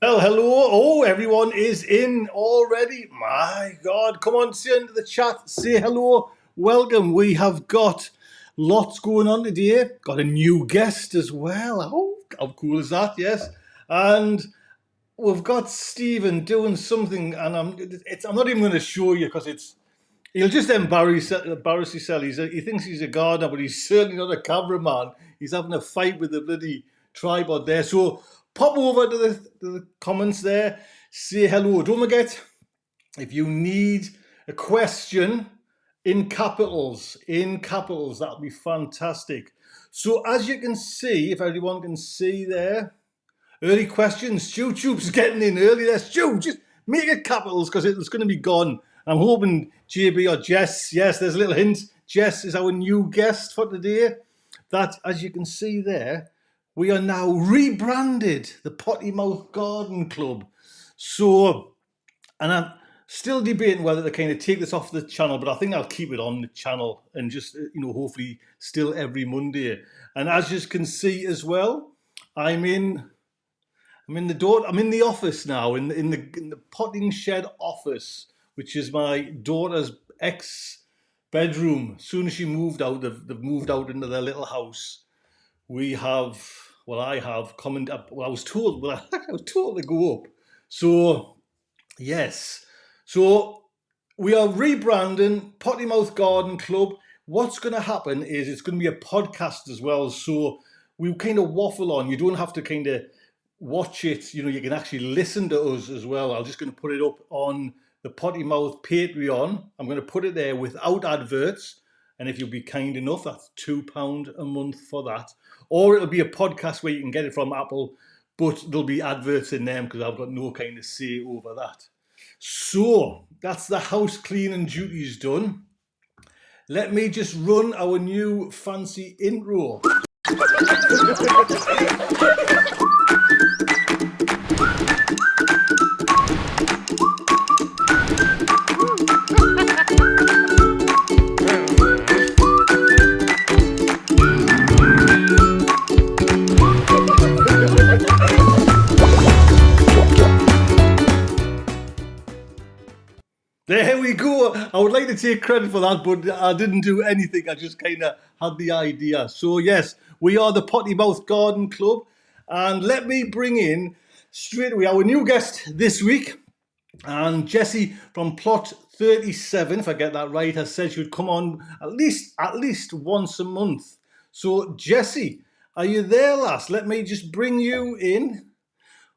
Well, hello. Oh, everyone is in already. My God. Come on, say into the chat. Say hello. Welcome. We have got lots going on today. Got a new guest as well. Oh, how cool is that? Yes. And we've got Stephen doing something, and I'm not even going to show you because he'll just embarrass himself. He thinks he's a gardener, but he's certainly not a cameraman. He's having a fight with the bloody tripod there. So pop over to the comments there, say hello. Don't forget, if you need a question in capitals, that'll be fantastic. So as you can see, if everyone can see there, early questions. Stu Troop's getting in early there. Stu, just make it capitals because it's going to be gone. I'm hoping JB or Jess, yes, there's a little hint. Jess is our new guest for today. That, as you can see there, we are now rebranded the Potty Mouth Garden Club. So, and I'm still debating whether to kind of take this off the channel, but I think I'll keep it on the channel and just, hopefully still every Monday. And as you can see as well, I'm in the office now, in the potting shed office, which is my daughter's ex-bedroom. As soon as she moved out, they've moved out into their little house. I was told to go up. So, yes. So, we are rebranding Potty Mouth Garden Club. What's going to happen is it's going to be a podcast as well. So, we kind of waffle on. You don't have to kind of watch it, you can actually listen to us as well. I'm just going to put it up on the Potty Mouth Patreon. I'm going to put it there without adverts. And if you'll be kind enough, that's £2 a month for that. Or it'll be a podcast where you can get it from Apple, but there'll be adverts in them because I've got no kind of say over that. So that's the house cleaning duties done. Let me just run our new fancy intro. There we go. I would like to take credit for that, but I didn't do anything. I just kind of had the idea. So yes, we are the Potty Mouth Garden Club. And let me bring in straight away our new guest this week. And Jessie from Plot 37, if I get that right, has said she would come on at least once a month. So Jessie, are you there, lass? Let me just bring you in.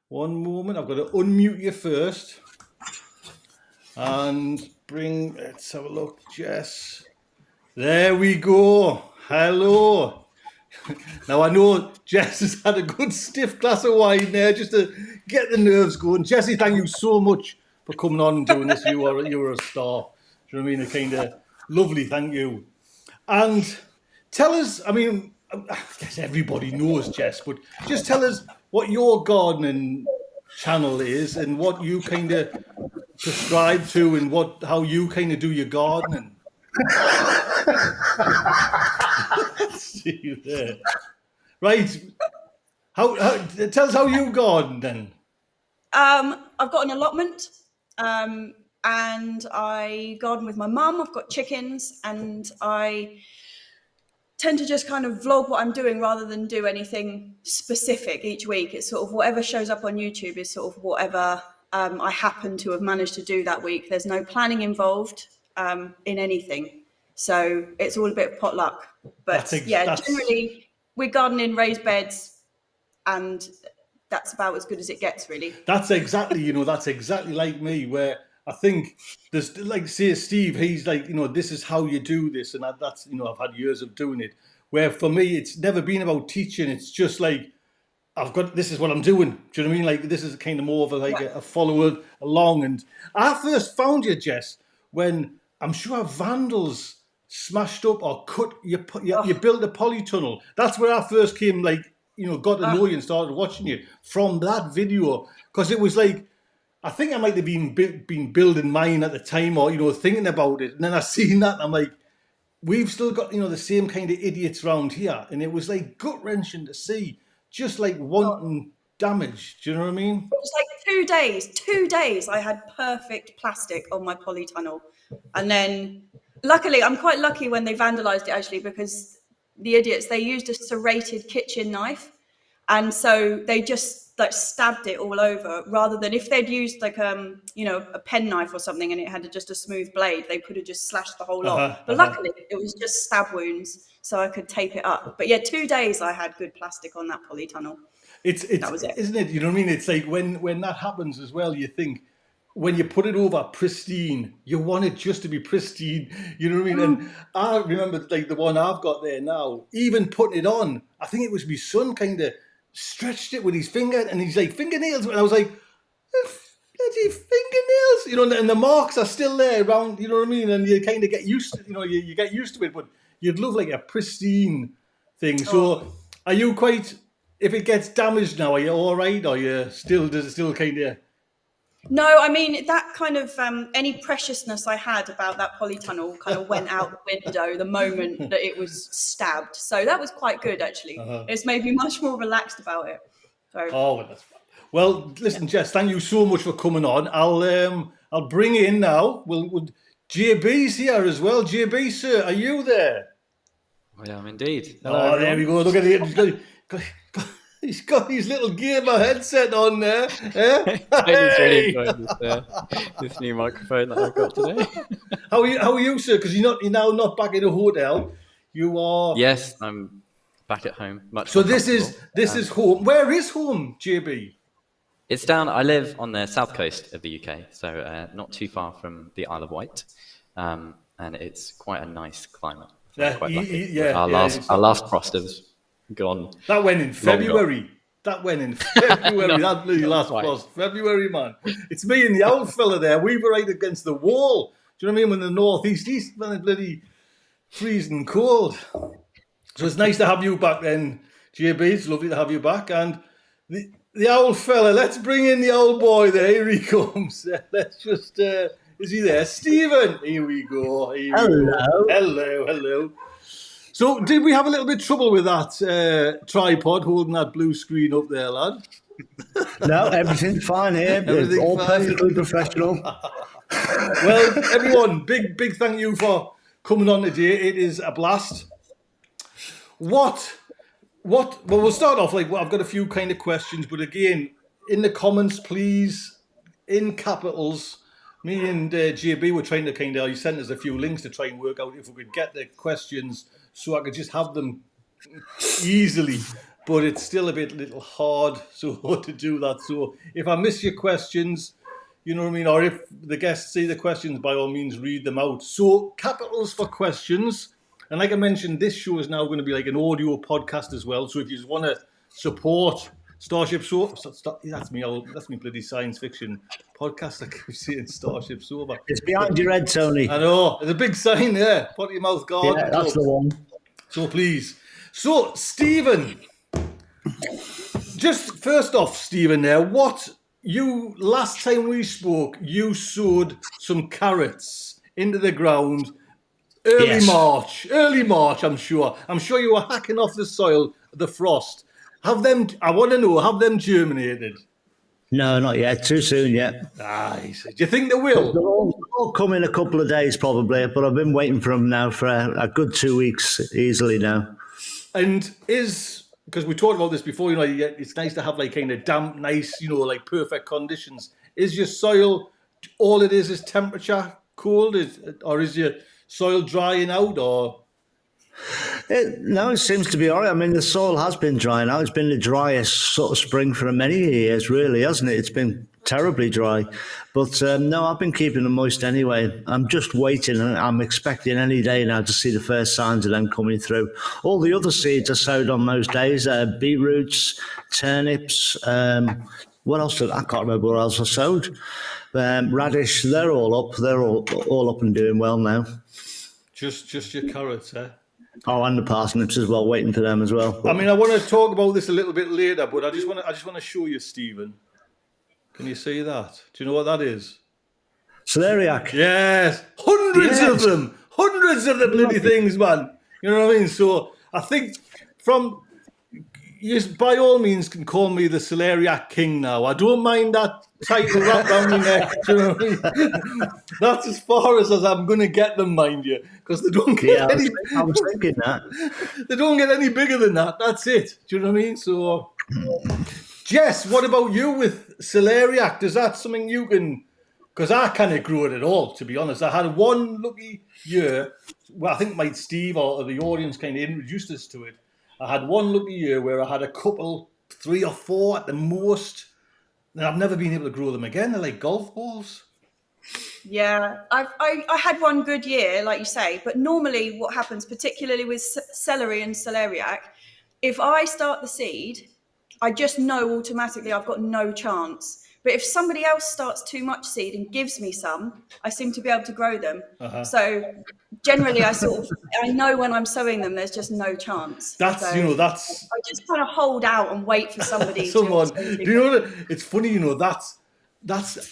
One moment. I've got to unmute you first. And let's have a look, Jess. There we go. Hello. Now, I know Jess has had a good stiff glass of wine there just to get the nerves going. Jessie, thank you so much for coming on and doing this. You are a star. Do you know what I mean? A kind of lovely, thank you. And tell us, I guess everybody knows, Jess, but just tell us what your gardening channel is and what you kind of prescribe to and how you kind of do your gardening. See you there. Right. Tell us how you garden then. I've got an allotment and I garden with my mum. I've got chickens and I tend to just kind of vlog what I'm doing rather than do anything specific each week. It's sort of whatever shows up on YouTube is sort of whatever I happen to have managed to do that week. There's no planning involved in anything. So it's all a bit of potluck. But generally we garden in raised beds and that's about as good as it gets, really. That's exactly like me, where I think there's, like, say, Steve, he's like, this is how you do this. And that's, I've had years of doing it. Where for me, it's never been about teaching. It's just like, this is what I'm doing. Do you know what I mean? Like, this is kind of more of a follower along. And I first found you, Jess, when I'm sure vandals smashed up or cut, you built a polytunnel. That's where I first came, got to know you and started watching you from that video. Because it was like, I think I might have been building mine at the time or, thinking about it. And then I seen that and I'm like, we've still got, the same kind of idiots around here. And it was like gut-wrenching to see. Just like wanton damage, do you know what I mean? It was like 2 days I had perfect plastic on my polytunnel. And then luckily, I'm quite lucky when they vandalized it actually, because the idiots, they used a serrated kitchen knife. And so they just like stabbed it all over, rather than if they'd used like a pen knife or something and it had just a smooth blade, they could have just slashed the whole lot. But luckily it was just stab wounds, so I could tape it up. But yeah, 2 days I had good plastic on that polytunnel. That was it. Isn't it? You know what I mean? It's like when that happens as well, you think when you put it over pristine, you want it just to be pristine. You know what I mean? And I remember like the one I've got there now, even putting it on, I think it was my son kind of stretched it with his finger, and he's like, fingernails. And I was like, bloody fingernails, you know, and the marks are still there around, you know what I mean? And you kind of get used to, you get used to it, but you'd love like a pristine thing. So are you quite, if it gets damaged now, are you all right? Or does it still kind of... No, I mean, that kind of, any preciousness I had about that polytunnel kind of went out the window the moment that it was stabbed. So that was quite good, actually. It's made me much more relaxed about it. So. Oh, well, that's fine. Well, listen, Jess, thank you so much for coming on. I'll bring in now. JB's here as well. JB, sir, are you there? I am indeed. Hello, there we go. Look at it. He's got his little gamer headset on there. He's really enjoying this new microphone that I've got today. How are you, sir? Because you're now not back in a hotel. You are. Yes, I'm back at home. So this is home. Where is home, JB? It's down. I live on the south coast of the UK, so not too far from the Isle of Wight, and it's quite a nice climate. So quite lucky. Our last frost has gone. That went in February. That bloody last frost. February, man. It's me and the old fella there. We were right against the wall. Do you know what I mean? When the northeast, when it's bloody freezing cold. So it's nice to have you back then, JB. It's lovely to have you back. And the old fella, let's bring in the old boy there. Here he comes. Let's just, is he there? Stephen. Here we go. Hello. So did we have a little bit of trouble with that tripod holding that blue screen up there, lad? No, everything's fine here. It's all perfectly professional. Well, everyone, big thank you for coming on today. It is a blast. Well, we'll start off, I've got a few kind of questions, but again, in the comments, please, in capitals, me and JB were trying to he sent us a few links to try and work out if we could get the questions so I could just have them easily, but it's still a little hard to do that. So if I miss your questions, you know what I mean, or if the guests see the questions, by all means, read them out. So capitals for questions. And like I mentioned, this show is now going to be like an audio podcast as well. So if you just want to support Starship Sofa, that's me bloody science fiction podcast. I keep saying Starship Sofa. It's behind your head, Tony. I know. There's a big sign there. Put your mouth guard. Yeah, that's the one. So please. So, Stephen, just first off, Stephen, last time we spoke, you sowed some carrots into the ground. Early March, I'm sure. I'm sure you were hacking off the soil, the frost. I want to know, have them germinated? No, not yet. Too soon yet. Nice. Do you think they will? They'll all come in a couple of days probably, but I've been waiting for them now for a good 2 weeks easily now. And because we talked about this before, it's nice to have kind of damp, nice, perfect conditions. Is your soil, all it is temperature cold, or is your soil drying out, or? No, it seems to be all right. I mean, the soil has been drying out. It's been the driest sort of spring for many years, really, hasn't it? It's been terribly dry. But no, I've been keeping them moist anyway. I'm just waiting, and I'm expecting any day now to see the first signs of them coming through. All the other seeds are sowed on those days, beetroots, turnips, what else? I can't remember what else I sowed. Radish, they're all up. They're all up and doing well now. Just your carrots, eh? Oh, and the parsnips as well, waiting for them as well. I mean, I want to talk about this a little bit later, but I just want to show you, Stephen. Can you see that? Do you know what that is? Celeriac. Yes, hundreds of them. Hundreds of the bloody things, man. You know what I mean? So I think you by all means can call me the Celeriac King now. I don't mind that title wrapped around my neck. Do you know what I mean? That's as far as I'm going to get them, mind you, because they don't get any. I was thinking that. They don't get any bigger than that. That's it. Do you know what I mean? So, Jess, what about you with Celeriac? Is that something you can? Because I can't grow it at all, to be honest. I had one lucky year. Well, I think Steve or the audience kind of introduced us to it. I had one lucky year where I had a couple, 3 or 4 at the most, and I've never been able to grow them again. They're like golf balls. Yeah, I had one good year, like you say, but normally what happens, particularly with celery and celeriac, if I start the seed, I just know automatically I've got no chance. But if somebody else starts too much seed and gives me some, I seem to be able to grow them. So generally, I know when I'm sowing them, there's just no chance. That's. I just kind of hold out and wait for somebody. Someone. Do you know what? It's funny, that's.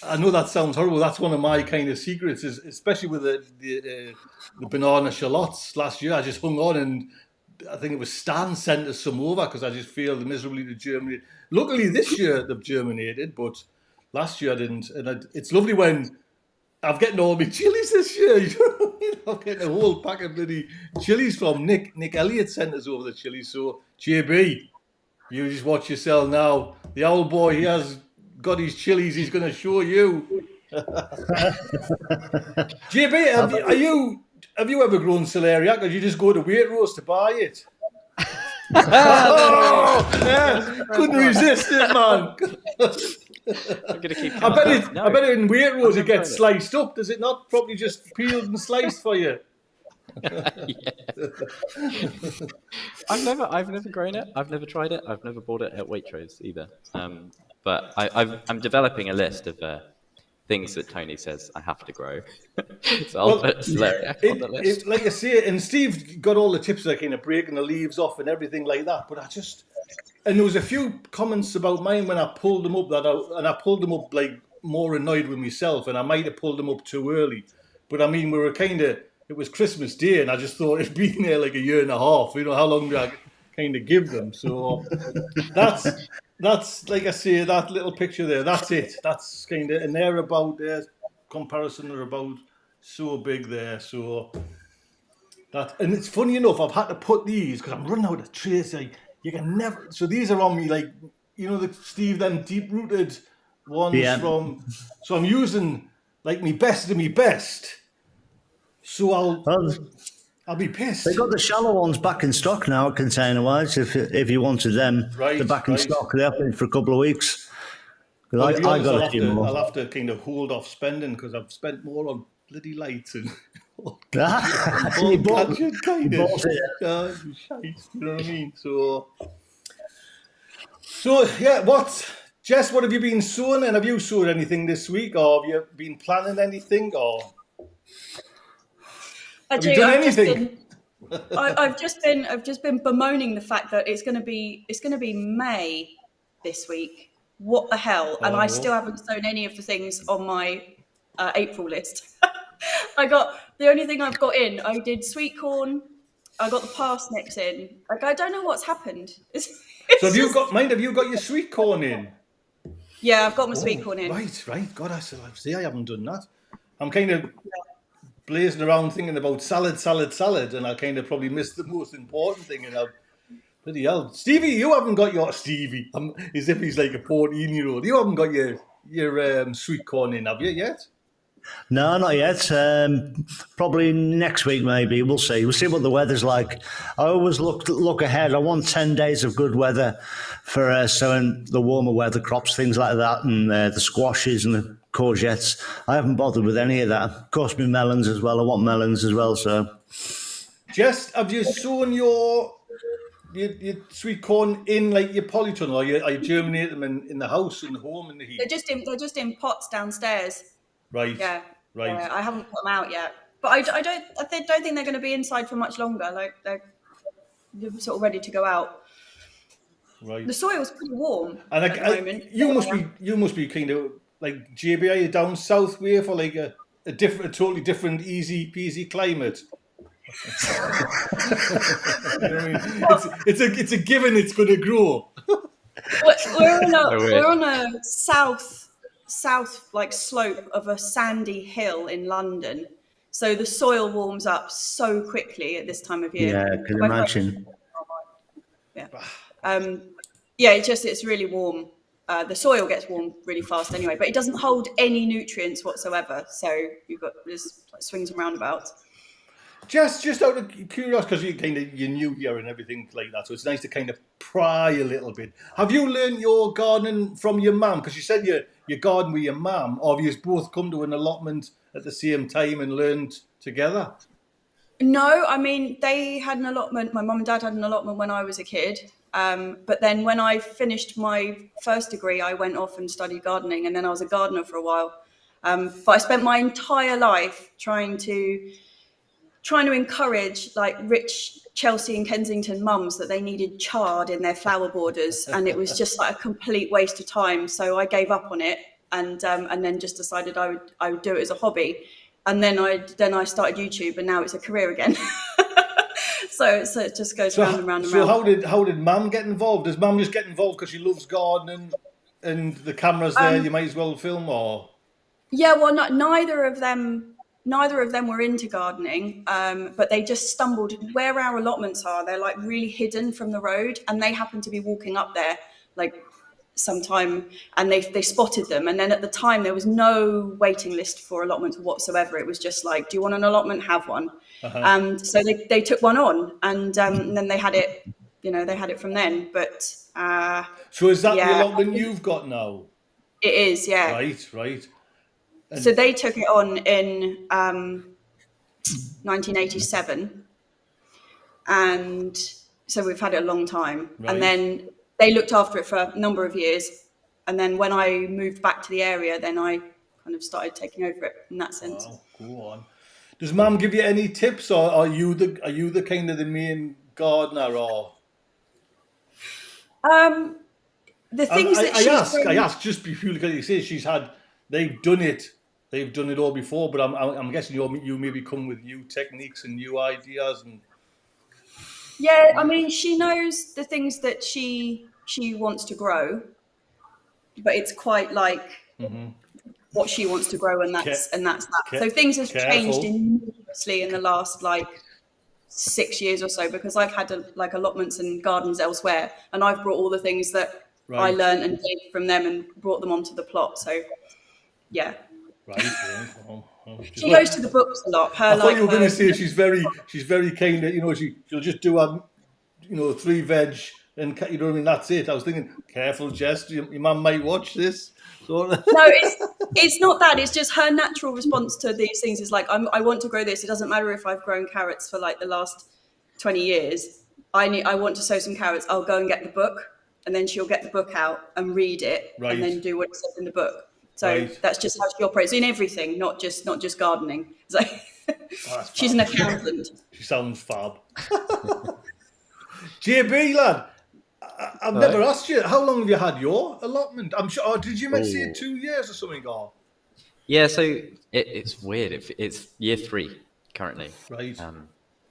I know that sounds horrible. That's one of my kind of secrets, is especially with the banana shallots last year. I just hung on, and I think it was Stan sent us some over because I just failed miserably to germinate. Luckily, this year they've germinated, but last year I didn't. And it's lovely when I'm getting all my chilies this year. You know what I mean? I'm getting a whole pack of bloody chilies from Nick. Nick Elliott sent us over the chilies. So, JB, you just watch yourself now. The old boy, he has got his chilies. He's going to show you. JB, have you ever grown celeriac, or did you just go to Waitrose to buy it? Couldn't resist it, man. I'm gonna keep I bet in Waitrose it gets sliced up. Does it not? Probably just peeled and sliced for you. I've never grown it. I've never tried it. I've never bought it at Waitrose either. But I'm developing a list of things that Tony says I have to grow. So I'll put celeriac on the list. Like I say, and Steve got all the tips, like kind of breaking the leaves off and everything like that. But and there was a few comments about mine when I pulled them up I pulled them up like more annoyed with myself, and I might have pulled them up too early. But I mean, it was Christmas Day, and I just thought it'd been there like a year and a half. You know, how long do I kind of give them? So that's like I say, that little picture there. That's it. That's kind of, and they're about their comparison are about so big there. So that, and it's funny enough, I've had to put these because I'm running out of trays. Like, you can never. So these are on me, like, you know, Steve, them deep rooted ones from. So I'm using like me best of me best. So I'll be pissed. They got the shallow ones back in stock now, container-wise. If you wanted them, they're back in stock. They've been for a couple of weeks. I got a few more. I'll have to kind of hold off spending because I've spent more on bloody lights and all you bought it. You know what I mean? So yeah. Jess, what have you been sowing? And have you sowed anything this week, or have you been planning anything, or? Have you done anything? I've just been bemoaning the fact that it's going to be May this week. What the hell? And I still haven't sown any of the things on my April list. The only thing I've got in. I did sweet corn. I got the parsnips in. Like, I don't know what's happened. So have you got your sweet corn in? Yeah, I've got my sweet corn in. Right. God, I haven't done that. I'm kind of blazing around thinking about salad, and I kind of probably missed the most important thing. And bloody hell, Stevie, you haven't got your Stevie. As if he's like a 14-year-old. You haven't got your sweet corn in, have you yet? No, not yet. Probably next week, maybe. We'll see. We'll see what the weather's like. I always look ahead. I want 10 days of good weather for sowing the warmer weather crops, things like that, and the squashes and the courgettes. I haven't bothered with any of that. Of course, my melons as well. I want melons as well. So, Jess, have you sown your sweet corn in like your polytunnel, or are you germinate them in the house, in the home, in the heat? They're just in pots downstairs. Right. Yeah. Right. Yeah, I haven't put them out yet, but I don't think they're going to be inside for much longer. Like they're sort of ready to go out. Right. The soil's pretty warm and at the moment. You must be kind of like JB, are you down south way for like a totally different easy peasy climate? You know what I mean? It's a given it's going to grow. We're on a south like slope of a sandy hill in London, so the soil warms up so quickly at this time of year. Yeah, I can imagine. Yeah, it's really warm. The soil gets warm really fast anyway, but it doesn't hold any nutrients whatsoever. So there's like swings and roundabouts. Just out of curiosity, because you're new here and everything like that, so it's nice to kind of pry a little bit. Have you learned your gardening from your mum? Because you said you garden with your mum, or have you both come to an allotment at the same time and learned together? No, I mean, they had an allotment. My mum and dad had an allotment when I was a kid. But then when I finished my first degree, I went off and studied gardening, and then I was a gardener for a while. But I spent my entire life trying to encourage like rich Chelsea and Kensington mums that they needed chard in their flower borders, and it was just like a complete waste of time. So I gave up on it, and then just decided I would do it as a hobby, and then I started YouTube, and now it's a career again. So it just goes round and round and round. So how did Mum get involved? Does Mum just get involved because she loves gardening and the camera's there? You might as well film, or? Yeah, well, neither of them were into gardening, but they just stumbled where our allotments are. They're like really hidden from the road, and they happened to be walking up there like sometime, and they spotted them. And then at the time there was no waiting list for allotments whatsoever. It was just like, do you want an allotment? Have one. So they took one on, and then they had it. They had it from then. But so is that the allotment you've got now? It is, yeah. Right. So they took it on in 1987, and so we've had it a long time. Right. And then they looked after it for a number of years, and then when I moved back to the area, then I kind of started taking over it in that sense. Wow, go on. Does Mum give you any tips, or are you the kind of the main gardener, or? The things I ask just purely because you say they've done it all before, but I'm guessing you maybe come with new techniques and new ideas and. Yeah, I mean, she knows the things that she wants to grow, but it's quite like what she wants to grow, and that's that. So things have changed enormously in the last like 6 years or so, because I've had allotments and gardens elsewhere, and I've brought all the things that I learned and did from them and brought them onto the plot. So, yeah. Right. She goes to the books a lot. I thought you were going to say she's very kind of, she'll just do 3 veg and you know what I mean. That's it. I was thinking, careful, Jess, your mum might watch this. So. No, it's not that. It's just her natural response to these things is like, I want to grow this. It doesn't matter if I've grown carrots for like the last 20 years. I want to sow some carrots. I'll go and get the book, and then she'll get the book out and read it, and then do what it says in the book. So that's just how she operates in everything, not just gardening. So she's an accountant. She sounds fab. JB, lad, I've never asked you, how long have you had your allotment? I'm sure. Did you say 2 years or something? Or? Yeah, so it's weird. It's year 3 currently. Right.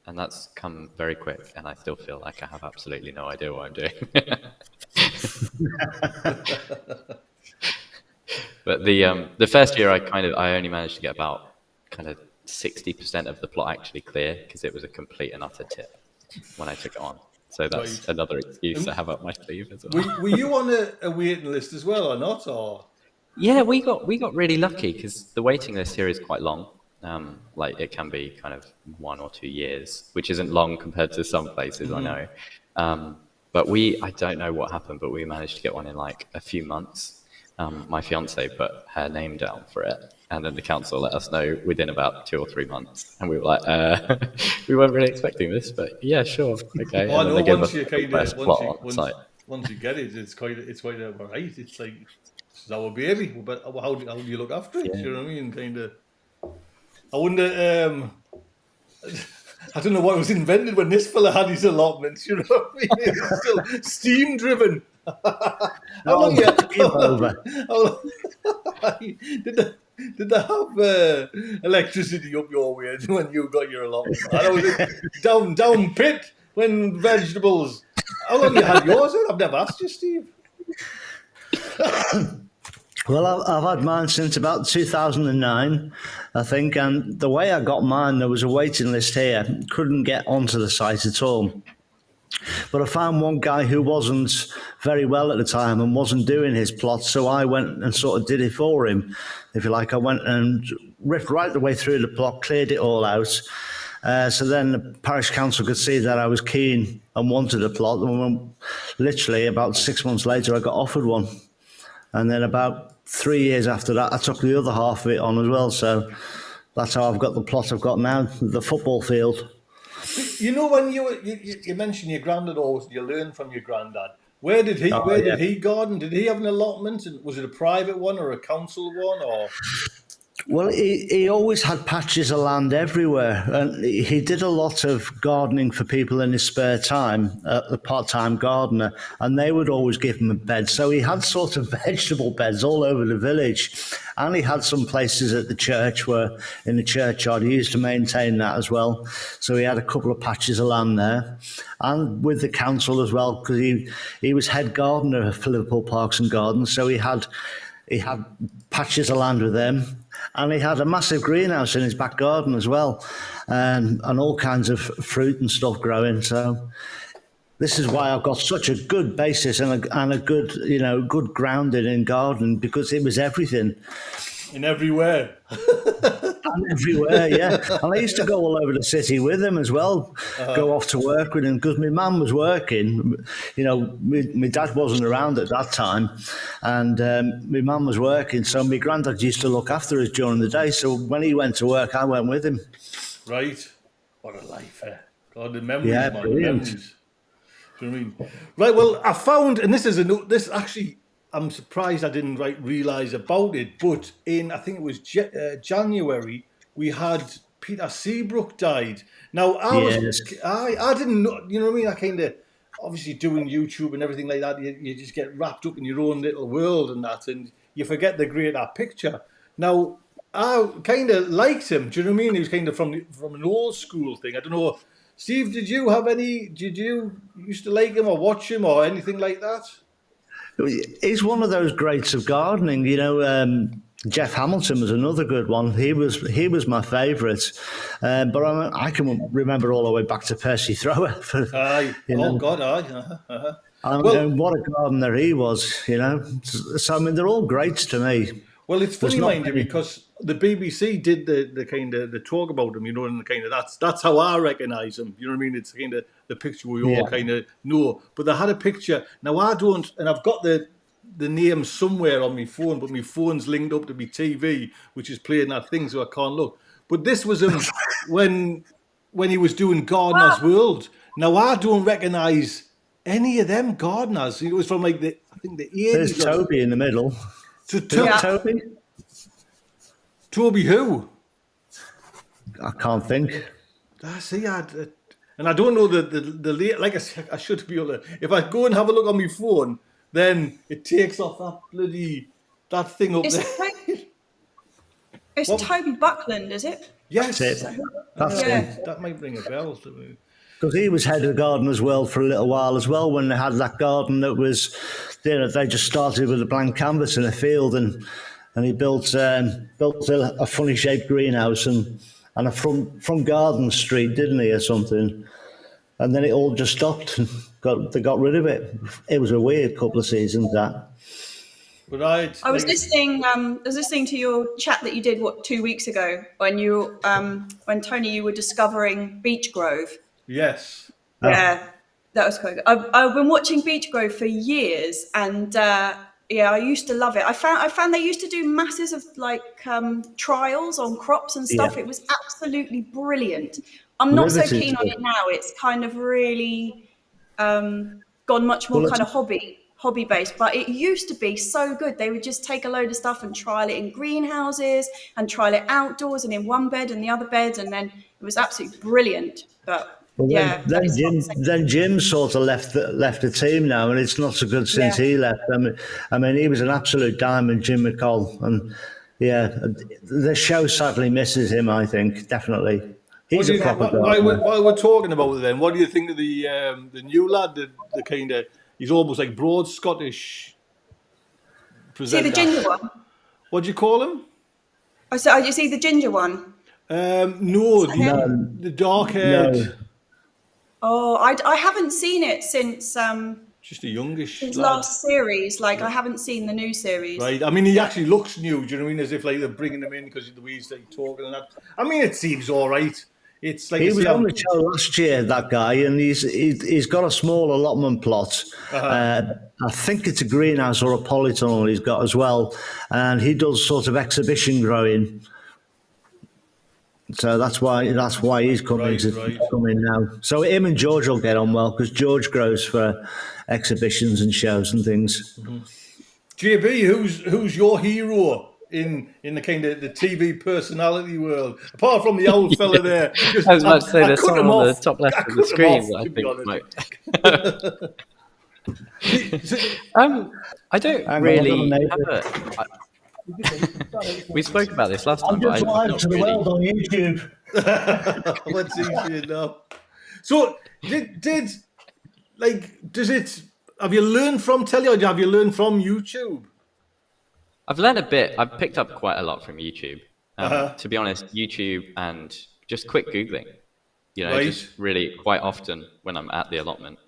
And that's come very quick, and I still feel like I have absolutely no idea what I'm doing. But the first year I only managed to get about kind of 60% of the plot actually clear, because it was a complete and utter tip when I took it on. So that's another excuse to have up my sleeve as well. Were you on a waiting list as well or not? Or yeah, we got really lucky, because the waiting list here is quite long. Like it can be kind of 1 or 2 years, which isn't long compared to some places I know. But I don't know what happened, but we managed to get one in like a few months. My fiance put her name down for it, and then the council let us know within about 2 or 3 months, and we were like, we weren't really expecting this, but yeah, sure, okay. Well, and I know once you get it, it's quite right. It's like it's our baby, but how do you look after it? You know what I mean? Kind of. I wonder. I don't know what was invented when this fella had his allotments. You know what I mean? It's still steam driven. Did they have electricity up your way when you got your allotment? I know down pit when vegetables. How long you had yours? I've never asked you, Steve. Well, I've had mine since about 2009, I think. And the way I got mine, there was a waiting list here. Couldn't get onto the site at all. But I found one guy who wasn't very well at the time and wasn't doing his plot, so I went and sort of did it for him, if you like. I went and ripped right the way through the plot, cleared it all out. So then the parish council could see that I was keen and wanted a plot. And literally about 6 months later, I got offered one. And then about 3 years after that, I took the other half of it on as well. So that's how I've got the plot I've got now, the football field. You know, when you mentioned your granddad always, you learned from your granddad. Where did he garden? Did he have an allotment? And was it a private one or a council one? Or Well, he always had patches of land everywhere, and he did a lot of gardening for people in his spare time, the part-time gardener, and they would always give him a bed. So he had sort of vegetable beds all over the village, and he had some places at the church where, in the churchyard, he used to maintain that as well. So he had a couple of patches of land there, and with the council as well, because he was head gardener for Liverpool Parks and Gardens, so he had patches of land with them. And he had a massive greenhouse in his back garden as well, and all kinds of fruit and stuff growing. So this is why I've got such a good basis and a good, good grounding in gardening, because it was everything. In everywhere. And everywhere, yeah. And I used to go all over the city with him as well, go off to work with him, because my mum was working. My dad wasn't around at that time, and my mum was working, so my granddad used to look after us during the day. So when he went to work, I went with him. Right. What a life, eh? God, the memories, yeah, man. Brilliant. The memories. Do you know what I mean? Right, well, I found, and this actually, I'm surprised I didn't realise about it, but I think it was January, we had Peter Seabrook died. Now, I didn't know, you know what I mean? I kind of, obviously doing YouTube and everything like that, you just get wrapped up in your own little world and that, and you forget the greater picture. Now, I kind of liked him, do you know what I mean? He was kind of from an old school thing. I don't know, Steve, did you used to like him or watch him or anything like that? He's one of those greats of gardening. Jeff Hamilton was another good one. He was my favourite. But I can remember all the way back to Percy Thrower. Oh, God, aye. What a gardener he was, So, they're all greats to me. Well, it's funny, mind you, because the BBC did the kind of the talk about him, and the kind of that's how I recognise him. You know what I mean? It's kind of the picture we all kind of know. But they had a picture. Now I don't, and I've got the name somewhere on my phone, but my phone's linked up to my TV, which is playing that thing, so I can't look. But this was him when he was doing Gardener's World. Now I don't recognise any of them gardeners. It was from I think the 80s. There's Toby in the middle. So Toby? Toby who? I can't think. See, and I don't know the like I should be able to. If I go and have a look on my phone, then it takes off that thing up there. It's Toby Buckland, is it? Yes, that might ring a bell to me. Because he was head of Gardener's World for a little while as well, when they had that garden that was, they just started with a blank canvas in a field, and he built a funny shaped greenhouse and a front garden street, didn't he, or something? And then it all just stopped and they got rid of it. It was a weird couple of seasons, that. Right. I was listening to your chat that you did 2 weeks ago when when Tony, you were discovering Beech Grove. Yes. Yeah, that was quite good. I've been watching Beech Grove for years, and I used to love it. I found they used to do masses of trials on crops and stuff. It was absolutely brilliant. I'm not so keen on it now. It's kind of really gone much more kind of hobby based, but it used to be so good. They would just take a load of stuff and trial it in greenhouses and trial it outdoors and in one bed and the other bed, and then it was absolutely brilliant. But then Jim sort of left the team now, and it's not so good since he left. I mean, he was an absolute diamond, Jim McCall, and Yeah, the show sadly misses him, I think, definitely. He's a proper guy. While we're talking about it then, what do you think of the new lad, the kind of, he's almost like broad Scottish presenter. See the ginger one? What do you call him? Oh, so you see the ginger one? No, the dark-haired. No. Oh, I haven't seen it since Just a youngish his lad. last series. Like, I haven't seen the new series. Right. I mean, he actually looks new. Do you know what I mean? As if like they're bringing him in because of the way he's like talking and that. I mean, it seems all right. It's like he was on the show last year, that guy, and he's got a small allotment plot. I think it's a greenhouse or a polytunnel he's got as well, and he does sort of exhibition growing. So that's why he's coming coming now. So him and George will get on well because George grows for exhibitions and shows and things. Mm-hmm. JB, who's your hero in the kind of the TV personality world, apart from the old fella there? I was about to say there's someone on the top left of the screen that I think might. I don't really have a. We spoke about this last time. I'm just live to the world on YouTube. What's easier now? So have you learned from telly or have you learned from YouTube? I've learned a bit. I've picked up quite a lot from YouTube. To be honest, YouTube and just quick Googling. You know, just really quite often when I'm at the allotment,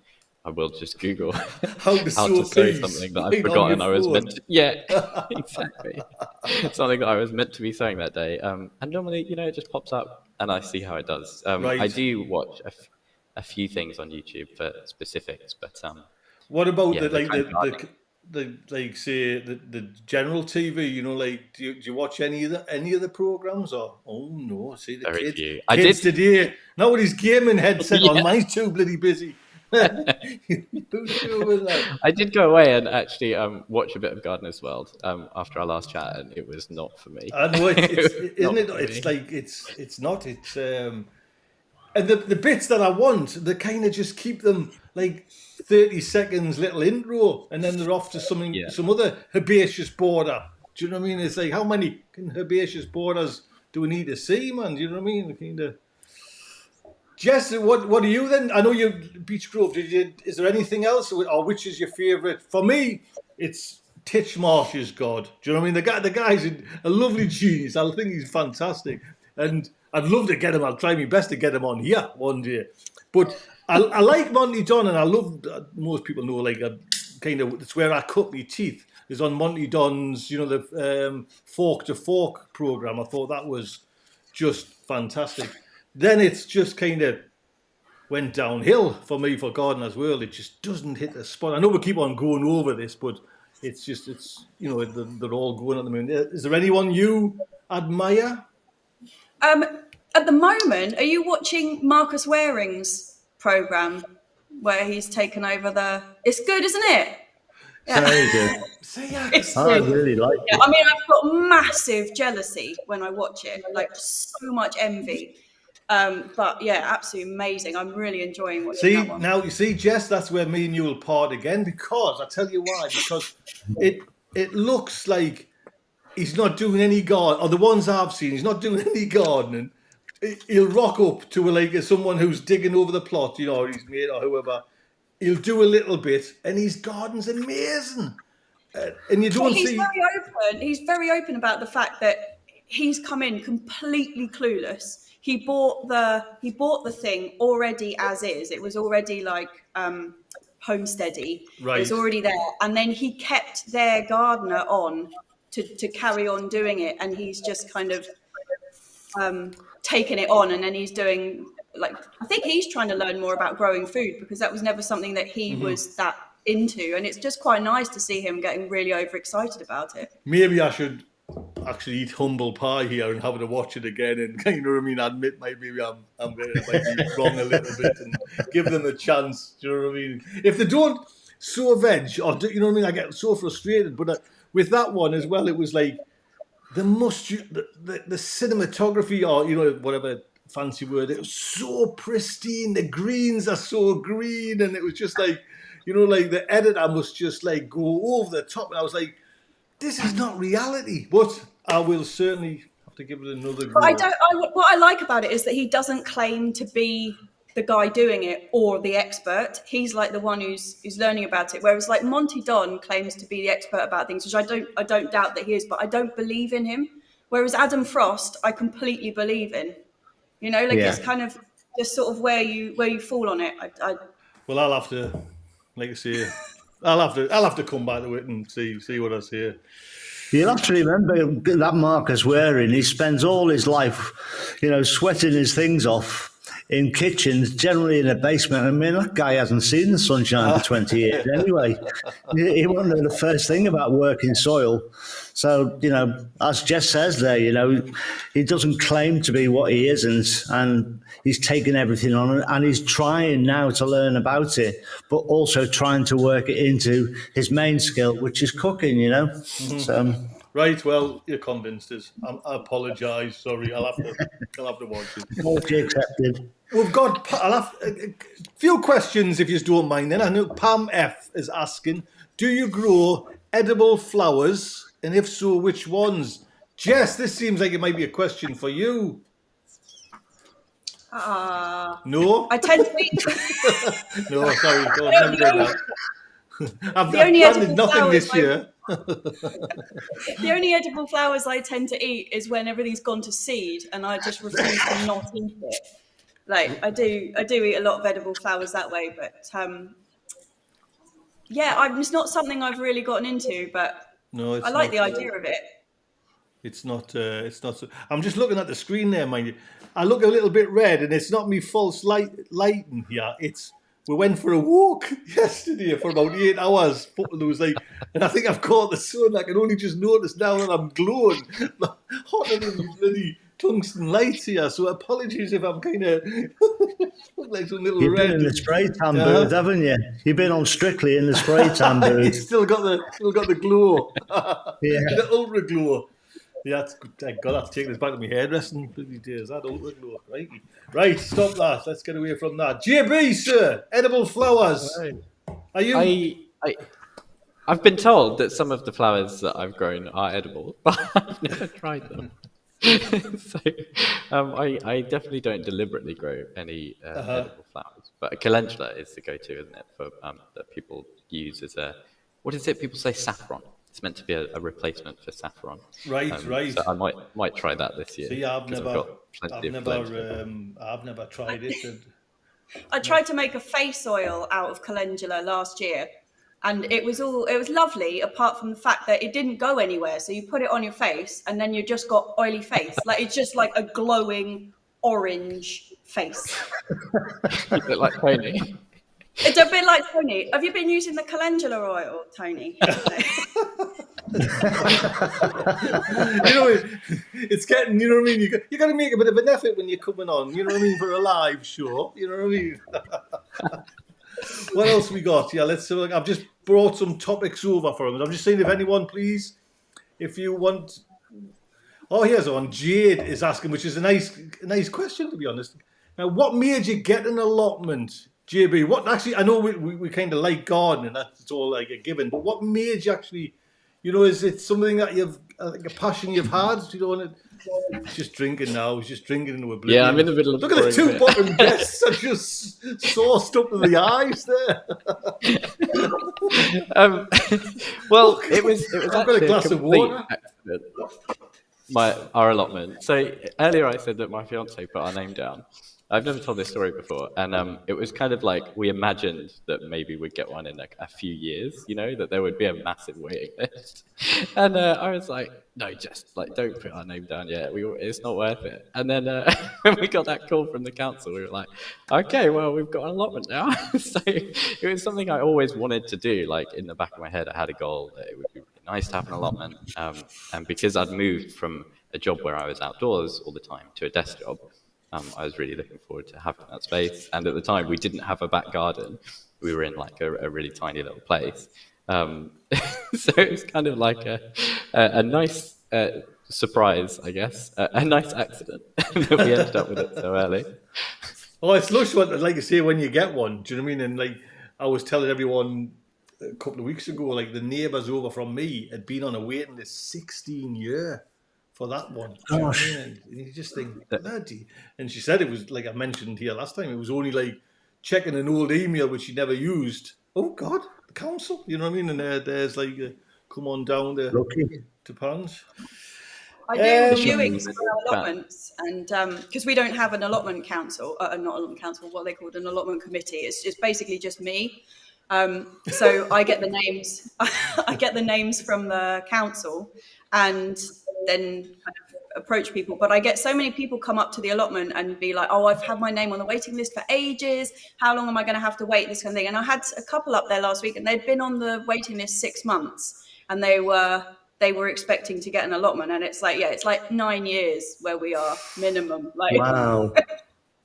I will just Google how to say something that I've forgotten I was meant to. Yeah, exactly. Something that I was meant to be saying that day. And normally, you know, it just pops up and I see how it does. I do watch a few things on YouTube for specifics, but what about the general TV? You know, like do you watch any of the programs? Or no, see the very kids. Few. Kids today now with his gaming headset on. Mine's too bloody busy. I did go away and actually watch a bit of Gardener's World after our last chat, and it was not for me. I know isn't it? It's like it's not. It's and the bits that I want, they kind of just keep them like 30 seconds little intro, and then they're off to some other herbaceous border. Do you know what I mean? It's like how many herbaceous borders do we need to see, man? Do you know what I mean? Kind of. Jess, what are you then? I know you're Beech Grove. Is there anything else, or which is your favourite? For me, it's Titchmarsh's God. Do you know what I mean? The guy's a lovely genius. I think he's fantastic, and I'd love to get him. I'll try my best to get him on here one day. But I like Monty Don, and I love. Most people know like it's where I cut my teeth. Is on Monty Don's, you know, the Fork to Fork program. I thought that was just fantastic. Then it's just kind of went downhill for me for Gardener's World. It just doesn't hit the spot. I know we keep on going over this, but it's you know, they're all going at the moment. Is there anyone you admire? At the moment, are you watching Marcus Waring's program where he's taken over it's good, isn't it? Yeah. Very good. I really like it. I mean, I've got massive jealousy when I watch it, like so much envy. But yeah, absolutely amazing. I'm really enjoying watching that one. Now you see, Jess, that's where me and you will part again, because I tell you why. Because it looks like he's not doing any garden, or the ones I've seen, he's not doing any gardening. He'll rock up to someone who's digging over the plot, you know, or his mate or whoever. He'll do a little bit, and his garden's amazing. And you don't see. He's very open about the fact that he's come in completely clueless. He bought the thing already as is. It was already like homesteady. Right. It was already there, and then he kept their gardener on to carry on doing it, and he's just kind of taken it on, and then he's doing I think he's trying to learn more about growing food, because that was never something that he was that into, and it's just quite nice to see him getting really overexcited about it. Maybe I should actually eat humble pie here and have to watch it again, and you know what I mean, admit maybe I'm getting it wrong a little bit and give them a chance. Do you know what I mean? If they don't sow veg, or you know what I mean, I get so frustrated. But with that one as well, it was like the cinematography, or you know, whatever fancy word, it was so pristine. The greens are so green, and it was just like, you know, like the editor must just like go over the top, and I was like, this is not reality. But I will certainly have to give it another go. But what I like about it is that he doesn't claim to be the guy doing it or the expert. He's like the one who's learning about it. Whereas like Monty Don claims to be the expert about things, which I don't doubt that he is, but I don't believe in him. Whereas Adam Frost, I completely believe in. You know, like it's kind of just sort of where you fall on it. Well, I'll have to, like I say, I'll have to come back to it and see what I say. You'll have to remember that Marcus Waring, he spends all his life, sweating his things off in kitchens, generally in a basement. I mean, that guy hasn't seen the sunshine for 20 years anyway. He won't know the first thing about working soil. So, as Jess says there, he doesn't claim to be what he isn't, and he's taken everything on, and he's trying now to learn about it, but also trying to work it into his main skill, which is cooking, Mm-hmm. So, right, well, you're convinced us. I apologise. Sorry, I'll have to watch it. Apology accepted. We've got a few questions, if you don't mind. Then I know Pam F is asking: do you grow edible flowers, and if so, which ones? Jess, this seems like it might be a question for you. No, I tend to eat. No, sorry, don't never do that. I've planted nothing this year. The only edible flowers I tend to eat is when everything's gone to seed, and I just refuse to not eat it. Like I do eat a lot of edible flowers that way, but it's not something I've really gotten into. But no, I like the idea of it. It's not. I'm just looking at the screen there, mind you. I look a little bit red, and it's not me false lighting here. We went for a walk yesterday for about 8 hours. And I think I've caught the sun. I can only just notice now that I'm glowing hotter than the bloody tungsten lights here. So apologies if I'm kind of like some little red. You've been in the spray tan booth, haven't you? You've been on Strictly in the spray tan booth. It's still got the glow. Yeah, the ultra glow. Yeah, thank God, that's taking us back to my hairdressing. Bloody days, that ultra glow. Right, stop that. Let's get away from that. JB, sir, edible flowers. Right. Are you? I've been told that some of the flowers that I've grown are edible, but I've never tried them. So I definitely don't deliberately grow any edible flowers. But calendula is the go-to, isn't it, for that people use as a, what is it? People say saffron. It's meant to be a replacement for saffron. Right. So I might try that this year. See, I've never tried it. I tried to make a face oil out of calendula last year, and it was lovely, apart from the fact that it didn't go anywhere. So you put it on your face, and then you just got oily face. Like it's just like a glowing orange face. A bit like Tony. It's a bit like Tony. Have you been using the calendula oil, Tony? It's getting, you know what I mean? You got to make a bit of an effort when you're coming on, you know what I mean, for a live show, you know what I mean? What else we got? Yeah, let's see. I've just brought some topics over for them. I'm just saying, if anyone, please, if you want. Oh, here's one. Jade is asking, which is a nice question, to be honest. Now, what made you get an allotment? JB, what actually, I know we kind of like gardening, that's all like a given, but what made you actually, is it something that you've, like a passion you've had? He's just drinking now, he's just drinking into oblivion. Yeah, I'm in the middle of Look at the two bottom guests, are just sauced up to the eyes there. Well, it was I've got a glass of water. Accident. Our allotment. So earlier I said that my fiance put our name down. I've never told this story before, and it was kind of like we imagined that maybe we'd get one in like a few years, that there would be a massive waiting list. And I was like, no, just like don't put our name down yet. It's not worth it. And then when we got that call from the council, we were like, okay, well we've got an allotment now. So it was something I always wanted to do. Like in the back of my head, I had a goal that it would be really nice to have an allotment. And because I'd moved from a job where I was outdoors all the time to a desk job. I was really looking forward to having that space. And at the time, we didn't have a back garden. We were in like a really tiny little place. So it was kind of like a nice surprise, I guess, a nice accident that we ended up with it so early. Oh, it's lush, like I say, when you get one. Do you know what I mean? And like I was telling everyone a couple of weeks ago, like the neighbours over from me had been on a waiting list 16 years. for that one. Do you know what I mean? And you just think, bloody. And she said it was, like I mentioned here last time, it was only like checking an old email which she never used. Oh, God, the council, you know what I mean? And there's like, come on down to Pounds. I do viewings for allotments, and because we don't have an allotment council, not allotment council, what they called an allotment committee. It's basically just me. So I get the names. I get the names from the council, and then kind of approach people. But I get so many people come up to the allotment and be like, "Oh, I've had my name on the waiting list for ages. How long am I going to have to wait?" This kind of thing. And I had a couple up there last week, and they'd been on the waiting list 6 months, and they were expecting to get an allotment, and it's like 9 years where we are minimum. Like, wow.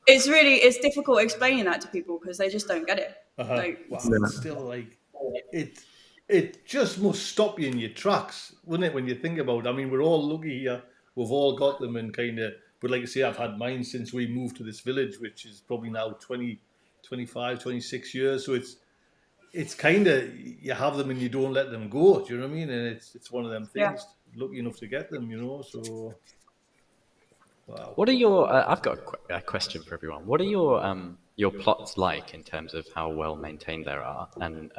It's difficult explaining that to people because they just don't get it. Like, it's still like it just must stop you in your tracks, wouldn't it? When you think about it, I mean, we're all lucky here; we've all got them, and kind of. But like I say, I've had mine since we moved to this village, which is probably now 20, 25, 26 years. So it's kind of, you have them and you don't let them go. Do you know what I mean? And it's one of them things. Lucky enough to get them, So, wow. What are your? I've got a question for everyone. What are your plots like in terms of how well maintained they are and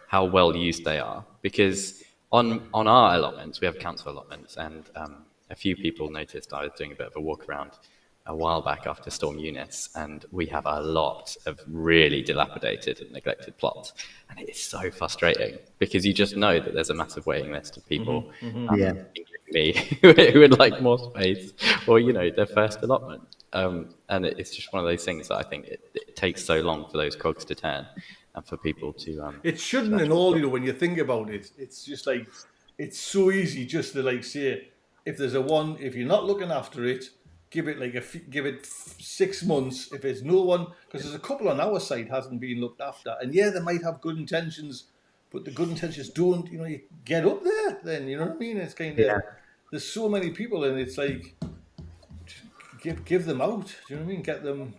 how well used they are? Because on our allotments, we have council allotments, and a few people noticed I was doing a bit of a walk around a while back after Storm Eunice, and we have a lot of really dilapidated and neglected plots, and it is so frustrating because you just know that there's a massive waiting list of people, including me, who would like more space, or their first allotment, and it's just one of those things that I think it takes so long for those cogs to turn, and for people to. It shouldn't, and all when you think about it, it's just like it's so easy just to like say if there's if you're not looking after it. Give it 6 months. If there's no one, because there's a couple on our side hasn't been looked after, and they might have good intentions, but the good intentions don't. You get up there, then you know what I mean. It's kind of there's so many people, and it's like give them out. Do you know what I mean? Get them.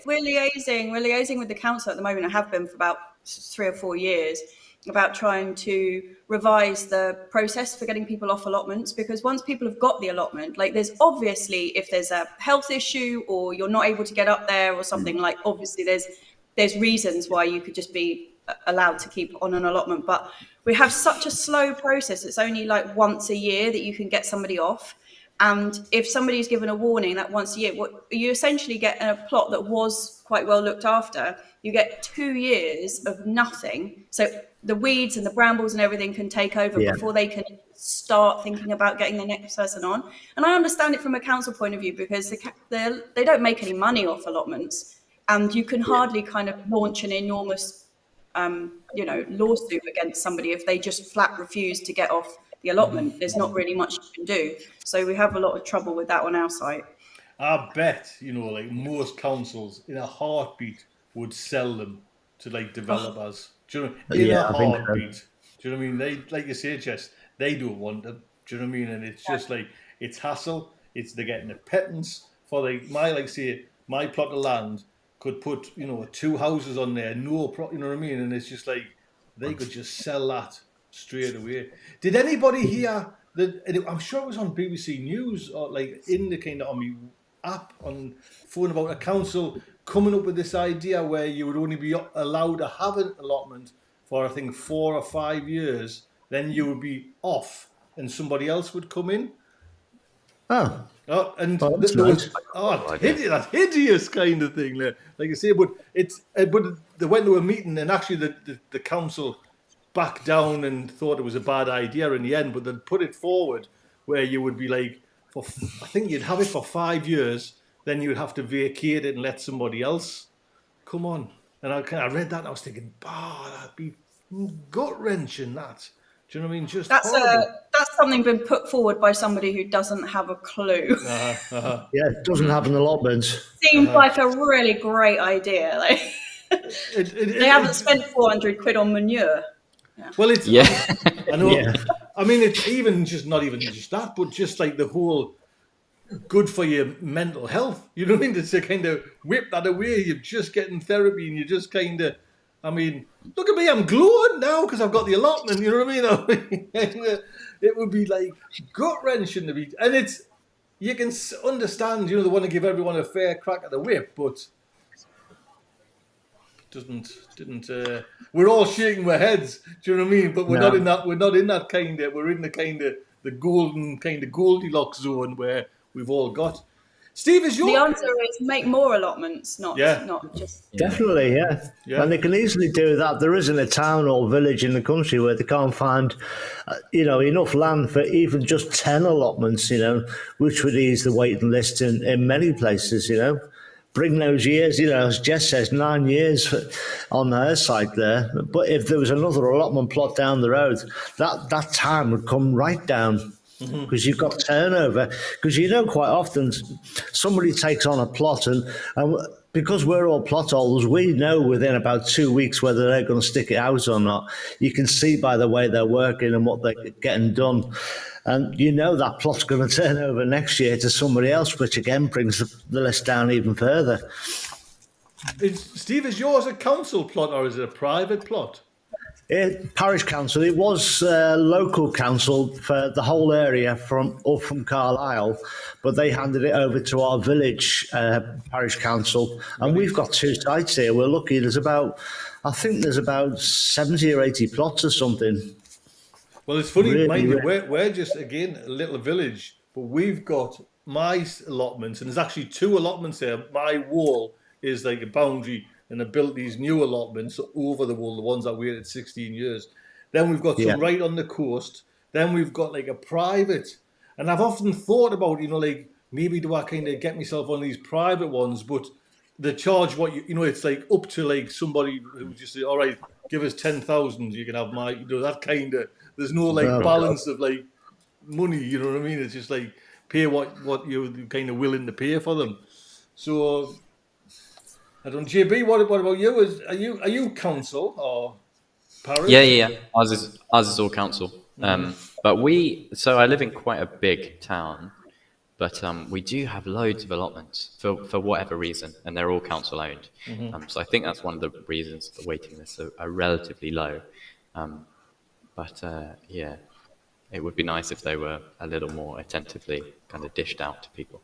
We're liaising with the council at the moment. I have been for about 3 or 4 years. About trying to revise the process for getting people off allotments, because once people have got the allotment, like there's obviously, if there's a health issue or you're not able to get up there or something, like obviously there's reasons why you could just be allowed to keep on an allotment, but we have such a slow process. It's only like once a year that you can get somebody off. And if somebody's given a warning that once a year, you essentially get a plot that was quite well looked after, you get 2 years of nothing. So the weeds and the brambles and everything can take over before they can start thinking about getting the next person on. And I understand it from a council point of view, because they don't make any money off allotments, and you can hardly kind of launch an enormous, lawsuit against somebody if they just flat refuse to get off the allotment. There's not really much you can do. So we have a lot of trouble with that on our site. I bet, like most councils in a heartbeat would sell them to like developers. Do you know what I mean? In a heartbeat. Do you know what I mean? They, like you say, Jess, they don't want them. Do you know what I mean? And it's just like, it's hassle. They're getting a pittance for my plot of land could put, 2 houses on there, you know what I mean? And it's just like, they could just sell that straight away. Did anybody hear that? I'm sure it was on BBC News or like in the kind of on my app on phone about a council coming up with this idea where you would only be allowed to have an allotment for I think 4 or 5 years, then you would be off and somebody else would come in. That's hideous kind of thing there. Like I say, but they went to a meeting and actually the council backed down and thought it was a bad idea in the end, but they'd put it forward where you would be like, I think you'd have it for 5 years, then you would have to vacate it and let somebody else come on. And I read that and I was thinking, that'd be gut-wrenching, that. Do you know what I mean? Just that's something been put forward by somebody who doesn't have a clue. Doesn't have an allotment. Seems like a really great idea. Like they haven't spent 400 quid on manure. Yeah. Well, it's I know. Yeah. I mean, it's not even just that, but just like the whole good for your mental health. You know what I mean? It's a kind of whip that away. You're just getting therapy, and you just kind of. I mean, look at me, I'm glowing now because I've got the allotment, you know what I mean? It would be like gut-wrenching to be... And it's... You can understand, they want to give everyone a fair crack at the whip, but... Didn't we're all shaking our heads, do you know what I mean? But we're not in that kind of, we're in the kind of the golden kind of Goldilocks zone where we've all got. Steve, is your... The answer is make more allotments, not just... Definitely, yeah. And they can easily do that. There isn't a town or village in the country where they can't find, enough land for even just 10 allotments, which would ease the waiting list in many places, Bring those years, as Jess says, 9 years on her side there. But if there was another allotment plot down the road, that time would come right down. Because you've got turnover. Because quite often somebody takes on a plot, and because we're all plot holders, we know within about 2 weeks whether they're going to stick it out or not. You can see by the way they're working and what they're getting done. And that plot's going to turn over next year to somebody else, which again brings the list down even further. Steve, is yours a council plot or is it a private plot? Parish council. It was local council for the whole area from Carlisle, but they handed it over to our village parish council, and we've got 2 sites here. We're lucky. There's about 70 or 80 plots or something. Well, it's funny, mind you, we're just again a little village, but we've got my allotments, and there's actually 2 allotments there. My wall is like a boundary. And I built these new allotments over the wall, the ones that we had at 16 years. Then we've got some right on the coast. Then we've got like a private. And I've often thought about, maybe do I kind of get myself on these private ones, but they charge what, it's like up to like somebody who just say, all right, give us 10,000, you can have my, that kind of, there's no balance of like money, you know what I mean? It's just like pay what you're kind of willing to pay for them. So... I don't. JB, what about you? Are you council or parish? Yeah. Ours is all council. But I live in quite a big town, but we do have loads of allotments for whatever reason, and they're all council owned. So I think that's one of the reasons the waiting lists are relatively low. It would be nice if they were a little more attentively kind of dished out to people.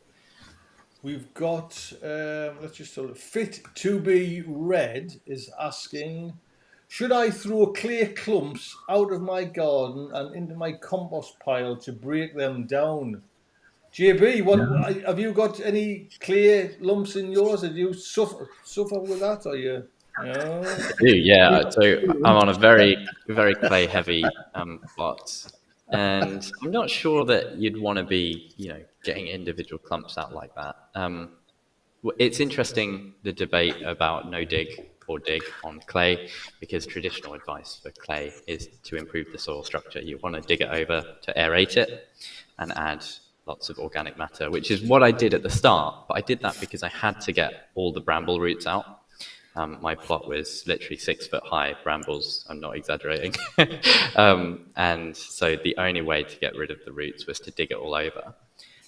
We've got, let's just sort of Fit to be Red is asking, should I throw clay clumps out of my garden and into my compost pile to break them down? JB, have you got any clay lumps in yours? Did you suffer with that? Or you? No? I do, yeah. So I'm on a very, very clay heavy plot. And I'm not sure that you'd want to be, getting individual clumps out like that. It's interesting, the debate about no dig or dig on clay, because traditional advice for clay is to improve the soil structure. You want to dig it over to aerate it and add lots of organic matter, which is what I did at the start. But I did that because I had to get all the bramble roots out. My plot was literally 6 foot high brambles. I'm not exaggerating. And so the only way to get rid of the roots was to dig it all over.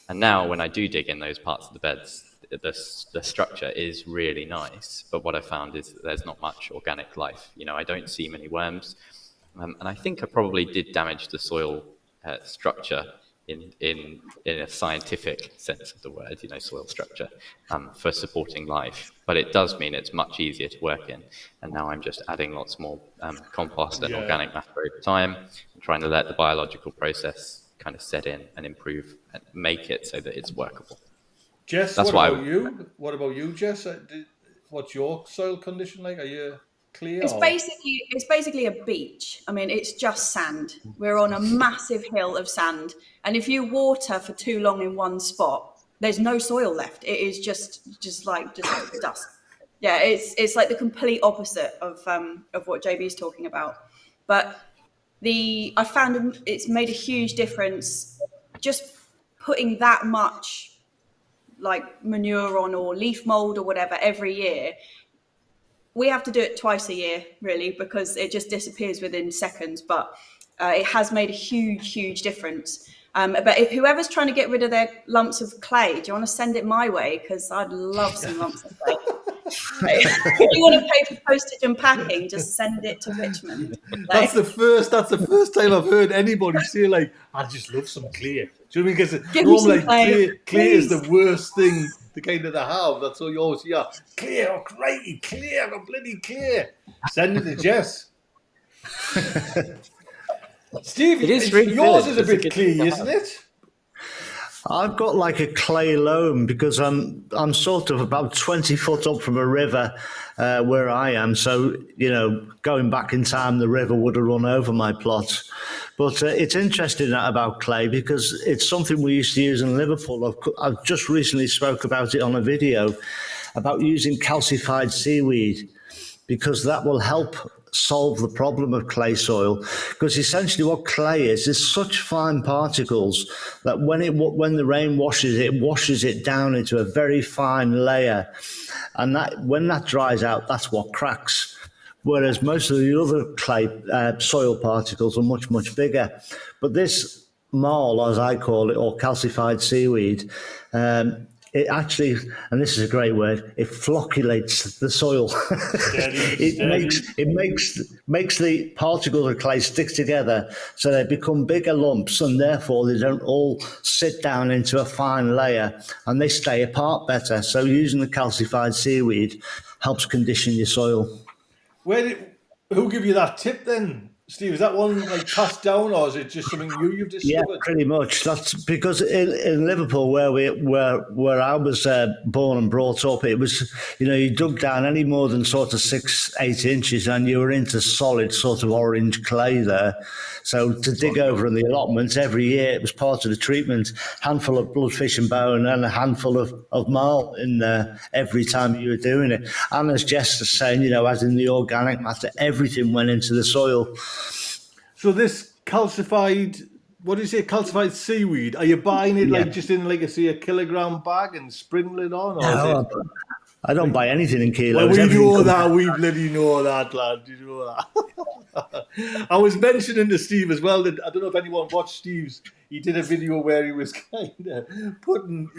And now when I do dig in those parts of the beds, the structure is really nice. But what I found is that there's not much organic life. I don't see many worms. And I think I probably did damage the soil structure in a scientific sense of the word, soil structure, for supporting life. But it does mean it's much easier to work in. And now I'm just adding lots more compost and organic matter over time, and trying to let the biological process kind of set in and improve and make it so that it's workable. Jess, what about you, Jess? What's your soil condition like? Are you clear? It's basically a beach. I mean, it's just sand. We're on a massive hill of sand, and if you water for too long in one spot, there's no soil left. It is just like dust. Yeah, it's like the complete opposite of what JB's talking about. But I found it's made a huge difference just putting that much like manure on or leaf mold or whatever every year. We have to do it twice a year, really, because it just disappears within seconds. But it has made a huge difference. But if whoever's trying to get rid of their lumps of clay, do you want to send it my way? Because I'd love some lumps of clay. If you want to pay for postage and packing, just send it to Richmond. That's the first time I've heard anybody say, like, I just love some clay. Do you know what I mean? Because normally clay is the worst thing to kind of have. That's all you always hear. Clay, oh crikey, clay, I've got bloody clay. Send it to Jess. Steve, it is really yours good. is a bit clay, isn't it? I've got like a clay loam because I'm sort of about 20 foot up from a river where I am. So, going back in time, the river would have run over my plots. But it's interesting about clay because it's something we used to use in Liverpool. I've just recently spoke about it on a video about using calcified seaweed because that will help solve the problem of clay soil, because essentially what clay is such fine particles that when the rain washes it down into a very fine layer, and that when that dries out, that's what cracks. Whereas most of the other clay soil particles are much, much bigger. But this marl, as I call it, or calcified seaweed, it actually, and this is a great word, it flocculates the soil. It makes the particles of clay stick together so they become bigger lumps, and therefore they don't all sit down into a fine layer and they stay apart better. So using the calcified seaweed helps condition your soil. Who gave you that tip then, Steve? Is that one like passed down, or is it just something you've discovered? Yeah, pretty much. That's because in Liverpool, where I was born and brought up, it was, you dug down any more than sort of 6-8 inches, and you were into solid sort of orange clay there. So to dig over in the allotments every year, it was part of the treatment. Handful of bloodfish and bone and a handful of marl in there every time you were doing it. And as Jess was saying, as in the organic matter, everything went into the soil. So this calcified, what do you say, calcified seaweed, are you buying it like just in like a kilogram bag and sprinkling it on? Or no, I don't buy anything in kilos. Well, we know that. We bloody know that, lad. You know that. I was mentioning to Steve as well that I don't know if anyone watched Steve's. He did a video where he was kind of putting,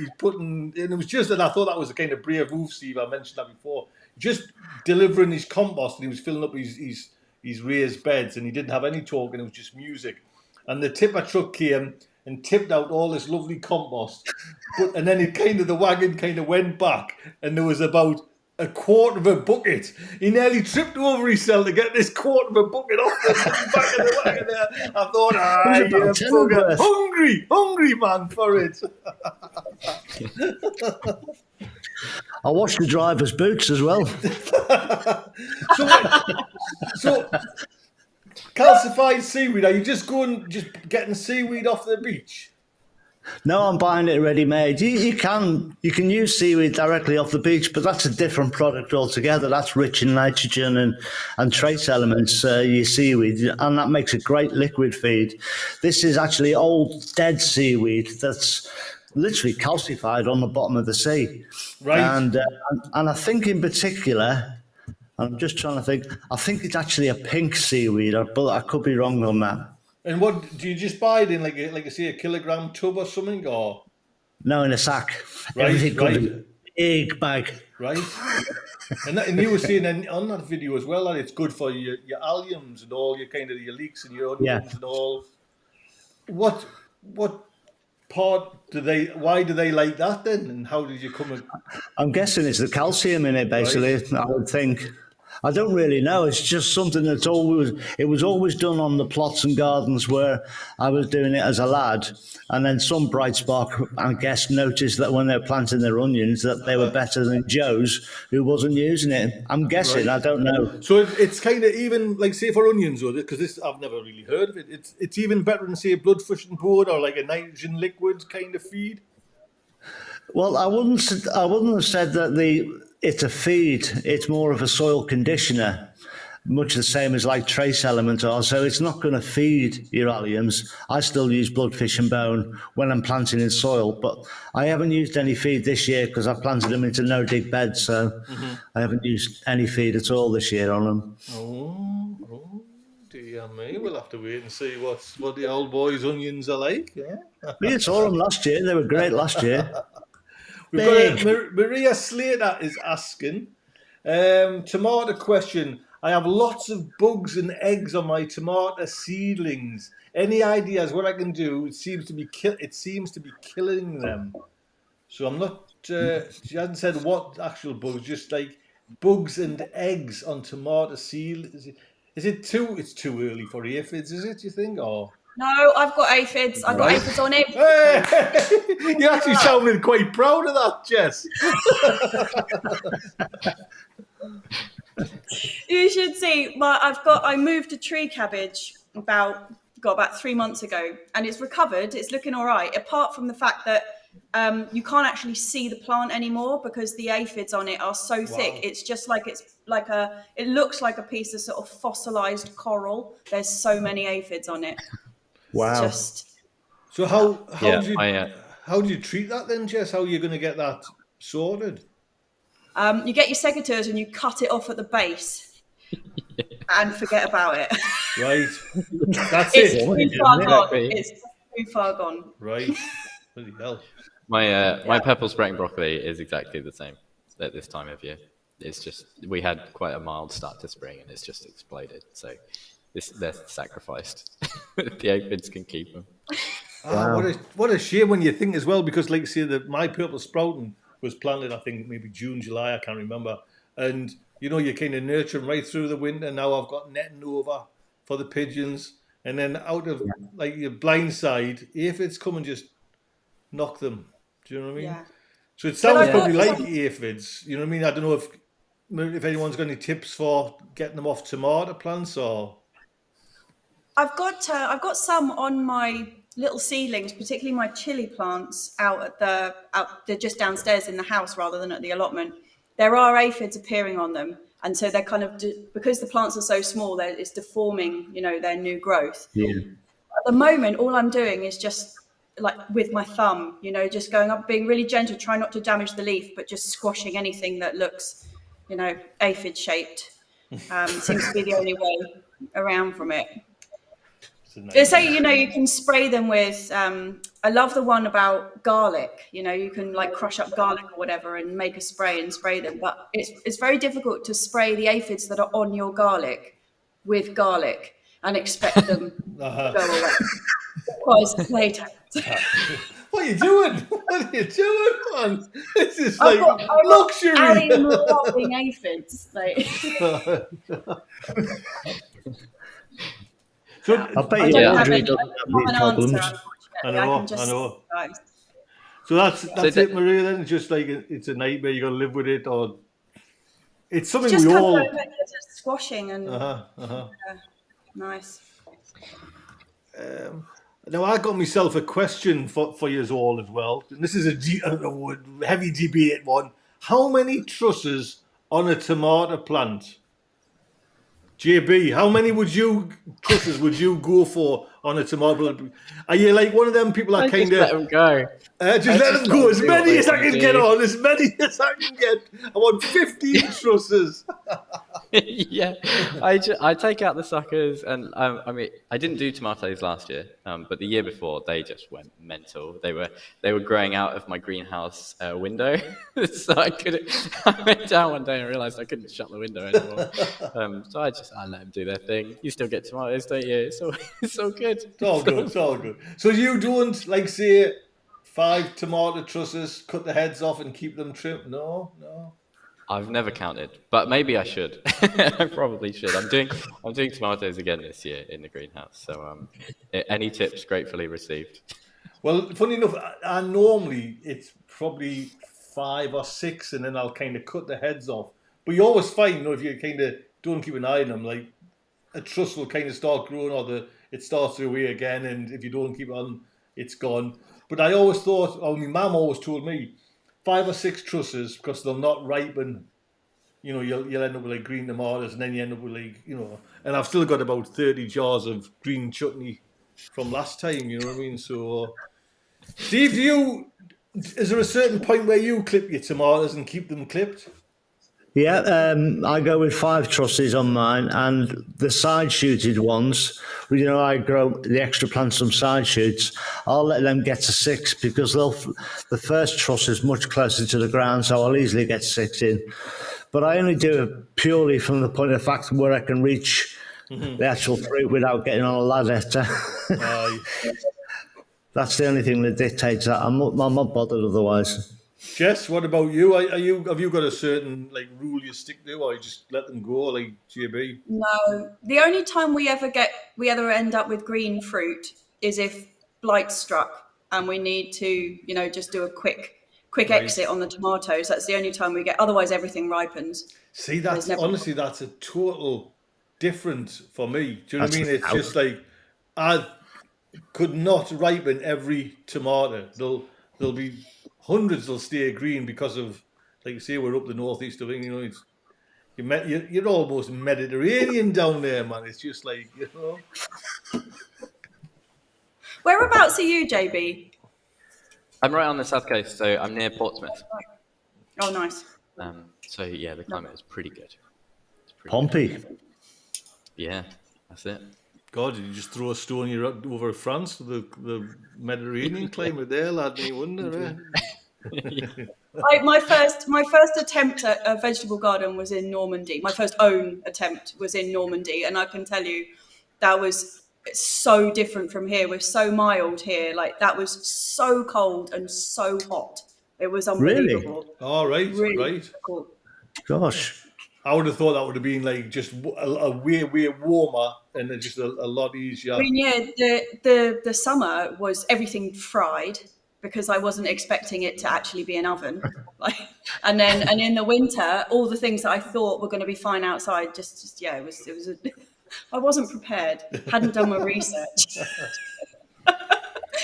and it was just that I thought that was a kind of brave move, Steve. I mentioned that before. Just delivering his compost, and he was filling up his raised beds, and he didn't have any talk, and it was just music. And the tipper truck came and tipped out all this lovely compost, and then the wagon kind of went back, and there was about a quarter of a bucket. He nearly tripped over himself to get this quarter of a bucket off the back of the wagon there. I thought, you bugger, hungry man for it. I washed the driver's boots as well. So calcified seaweed, are you just getting seaweed off the beach? No, I'm buying it ready-made. You can use seaweed directly off the beach, but that's a different product altogether. That's rich in nitrogen and trace elements, your seaweed, and that makes a great liquid feed. This is actually old dead seaweed that's literally calcified on the bottom of the sea. Right. And I think in particular, I'm just trying to think, I think it's actually a pink seaweed, but I could be wrong on that. And what do you just buy it in, like a kilogram tub or something, or? No, in a sack. Right, Everything comes in a big bag. Right. and you were saying on that video as well that it's good for your alliums and all your kind of your leeks and your onions and all. What part why do they like that then? And how did you come? I'm guessing it's the calcium in it, basically. Right. I would think. I don't really know. It's just something that's was always done on the plots and gardens where I was doing it as a lad. And then some bright spark, I guess, noticed that when they were planting their onions that they were better than Joe's, who wasn't using it. I'm guessing. Right. I don't know. So it's kind of even, like, say for onions, because this I've never really heard of it. It's even better than, say, a bloodfish and bone or like a nitrogen liquid kind of feed. Well, I wouldn't have said that it's a feed. It's more of a soil conditioner, much the same as like trace elements are. So it's not going to feed your alliums. I still use bloodfish and bone when I'm planting in soil, but I haven't used any feed this year because I've planted them into no-dig beds. So I haven't used any feed at all this year on them. Oh dear me. We'll have to wait and see what the old boys' onions are like. Yeah. We saw them last year. They were great last year. We've got Maria Slater is asking, Tomato question. I have lots of bugs and eggs on my tomato seedlings. Any ideas what I can do? It seems to be killing them. So I'm not. She hasn't said what actual bugs. Just like bugs and eggs on tomato seed. Is it too? It's too early for aphids, is it? You think? Or no, I've got aphids. I've got aphids on everything. Hey! You actually sounded quite proud of that, Jess. You should see. I moved a tree cabbage about 3 months ago, and it's recovered. It's looking all right, apart from the fact that you can't actually see the plant anymore because the aphids on it are so thick. It's just like it looks like a piece of sort of fossilized coral. There's so many aphids on it. Wow. So how do you treat that then, Jess? How are you going to get that sorted? You get your secateurs and you cut it off at the base and forget about it. Right. That's it's it. Too far gone. It's too far gone. Right. Bloody hell. My purple spraying broccoli is exactly the same at this time of year. It's just, we had quite a mild start to spring and it's just exploded. So they're sacrificed. The aphids can keep them. Wow. What a shame when you think as well, because like say that my purple sprouting was planted, I think maybe June, July, I can't remember. And you know, you kind of nurture them right through the winter. Now I've got netting over for the pigeons, and then out of like your blind side, aphids come and just knock them. Do you know what I mean? Yeah. So it sounds probably like aphids. You know what I mean? I don't know if anyone's got any tips for getting them off tomato plants or. I've got some on my little seedlings, particularly my chili plants they're just downstairs in the house rather than at the allotment. There are aphids appearing on them, and so they're kind of because the plants are so small, it's deforming, their new growth. Yeah. At the moment, all I'm doing is just like with my thumb, just going up, being really gentle, trying not to damage the leaf, but just squashing anything that looks, aphid shaped. Seems to be the only way around from it. They say, you can spray them with, I love the one about garlic, you can like crush up garlic or whatever and make a spray and spray them. But it's very difficult to spray the aphids that are on your garlic with garlic and expect them to go away. Because they don't. What are you doing? What are you doing, man? This is like luxury. Alley-loving aphids. Like. So, I bet you Audrey doesn't have these problems. I know. So that's it, Maria. Then it's just like it's a nightmare. You got to live with it, or it's something just we all. Just squashing and nice. Now I got myself a question for you all as well. And this is a heavy debate one. How many trusses on a tomato plant? JB, how many trusses would you go for on a tomato? Are you like one of them people that kind of let them go? Let them go. As many as I can get on. As many as I can get. I want 15 trusses. Yeah, I take out the suckers, and I mean I didn't do tomatoes last year, but the year before they just went mental. They were growing out of my greenhouse window, so I went down one day and realised I couldn't shut the window anymore. So I let them do their thing. You still get tomatoes, don't you? It's all good. It's all good. So you don't like say 5 tomato trusses, cut the heads off and keep them trimmed? No. I've never counted, but maybe I should. I probably should. I'm doing tomatoes again this year in the greenhouse. So any tips gratefully received. Well, funny enough, I normally it's probably 5 or 6, and then I'll kind of cut the heads off. But you always find, if you kind of don't keep an eye on them, like a truss will kind of start growing, or it starts to away again, and if you don't keep it on, it's gone. But I always thought, my mum always told me, 5 or 6 trusses, because they'll not ripen. You'll end up with like green tomatoes, and then you end up with like, and I've still got about 30 jars of green chutney from last time, you know what I mean? So, Steve, is there a certain point where you clip your tomatoes and keep them clipped? Yeah, I go with 5 trusses on mine, and the side-shooted ones, I grow the extra plants from side shoots. I'll let them get to 6 because the first truss is much closer to the ground, so I'll easily get 6 in. but I only do it purely from the point of fact where I can reach the actual fruit without getting on a ladder. That's the only thing that dictates that. I'm not bothered otherwise. Jess, what about you? Have you got a certain rule you stick to, or you just let them go like JB? No, the only time we ever end up with green fruit is if blight struck and we need to, just do a quick exit on the tomatoes. That's the only time we get. Otherwise, everything ripens. See, that's a total difference for me. Do you know what I mean? It's just I could not ripen every tomato. There'll be hundreds will stay green because of, like you say, we're up the northeast of England. You're almost Mediterranean down there, man. It's just Whereabouts are you, JB? I'm right on the south coast, so I'm near Portsmouth. Oh, nice. So yeah, the climate is pretty good. Pompey. Good. Yeah, that's it. God, did you just throw a stone over France to the Mediterranean climate there, lad? You wonder, My first attempt at a vegetable garden was in Normandy. My first own attempt was in Normandy, and I can tell you that was so different from here. We're so mild here. That was so cold and so hot. It was unbelievable. Really? Oh, right, really right. Difficult. Gosh. I would have thought that would have been just a way warmer and just a lot easier. I mean, yeah, the summer was everything fried because I wasn't expecting it to actually be an oven. And in the winter, all the things that I thought were going to be fine outside, it was I wasn't prepared. Hadn't done my research.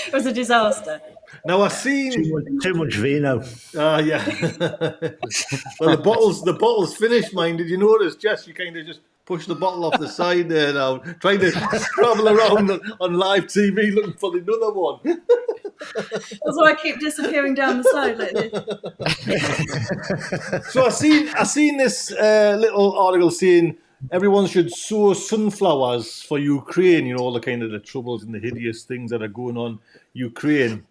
It was a disaster. Now I've seen too much vino. Yeah. Well, the bottle's finished, mine. Did you notice, Jess? You kind of just push the bottle off the side there now, trying to scrabble around on live TV looking for another one. That's why I keep disappearing down the side like this. So I seen this little article saying everyone should sow sunflowers for Ukraine. All the kind of the troubles and the hideous things that are going on Ukraine.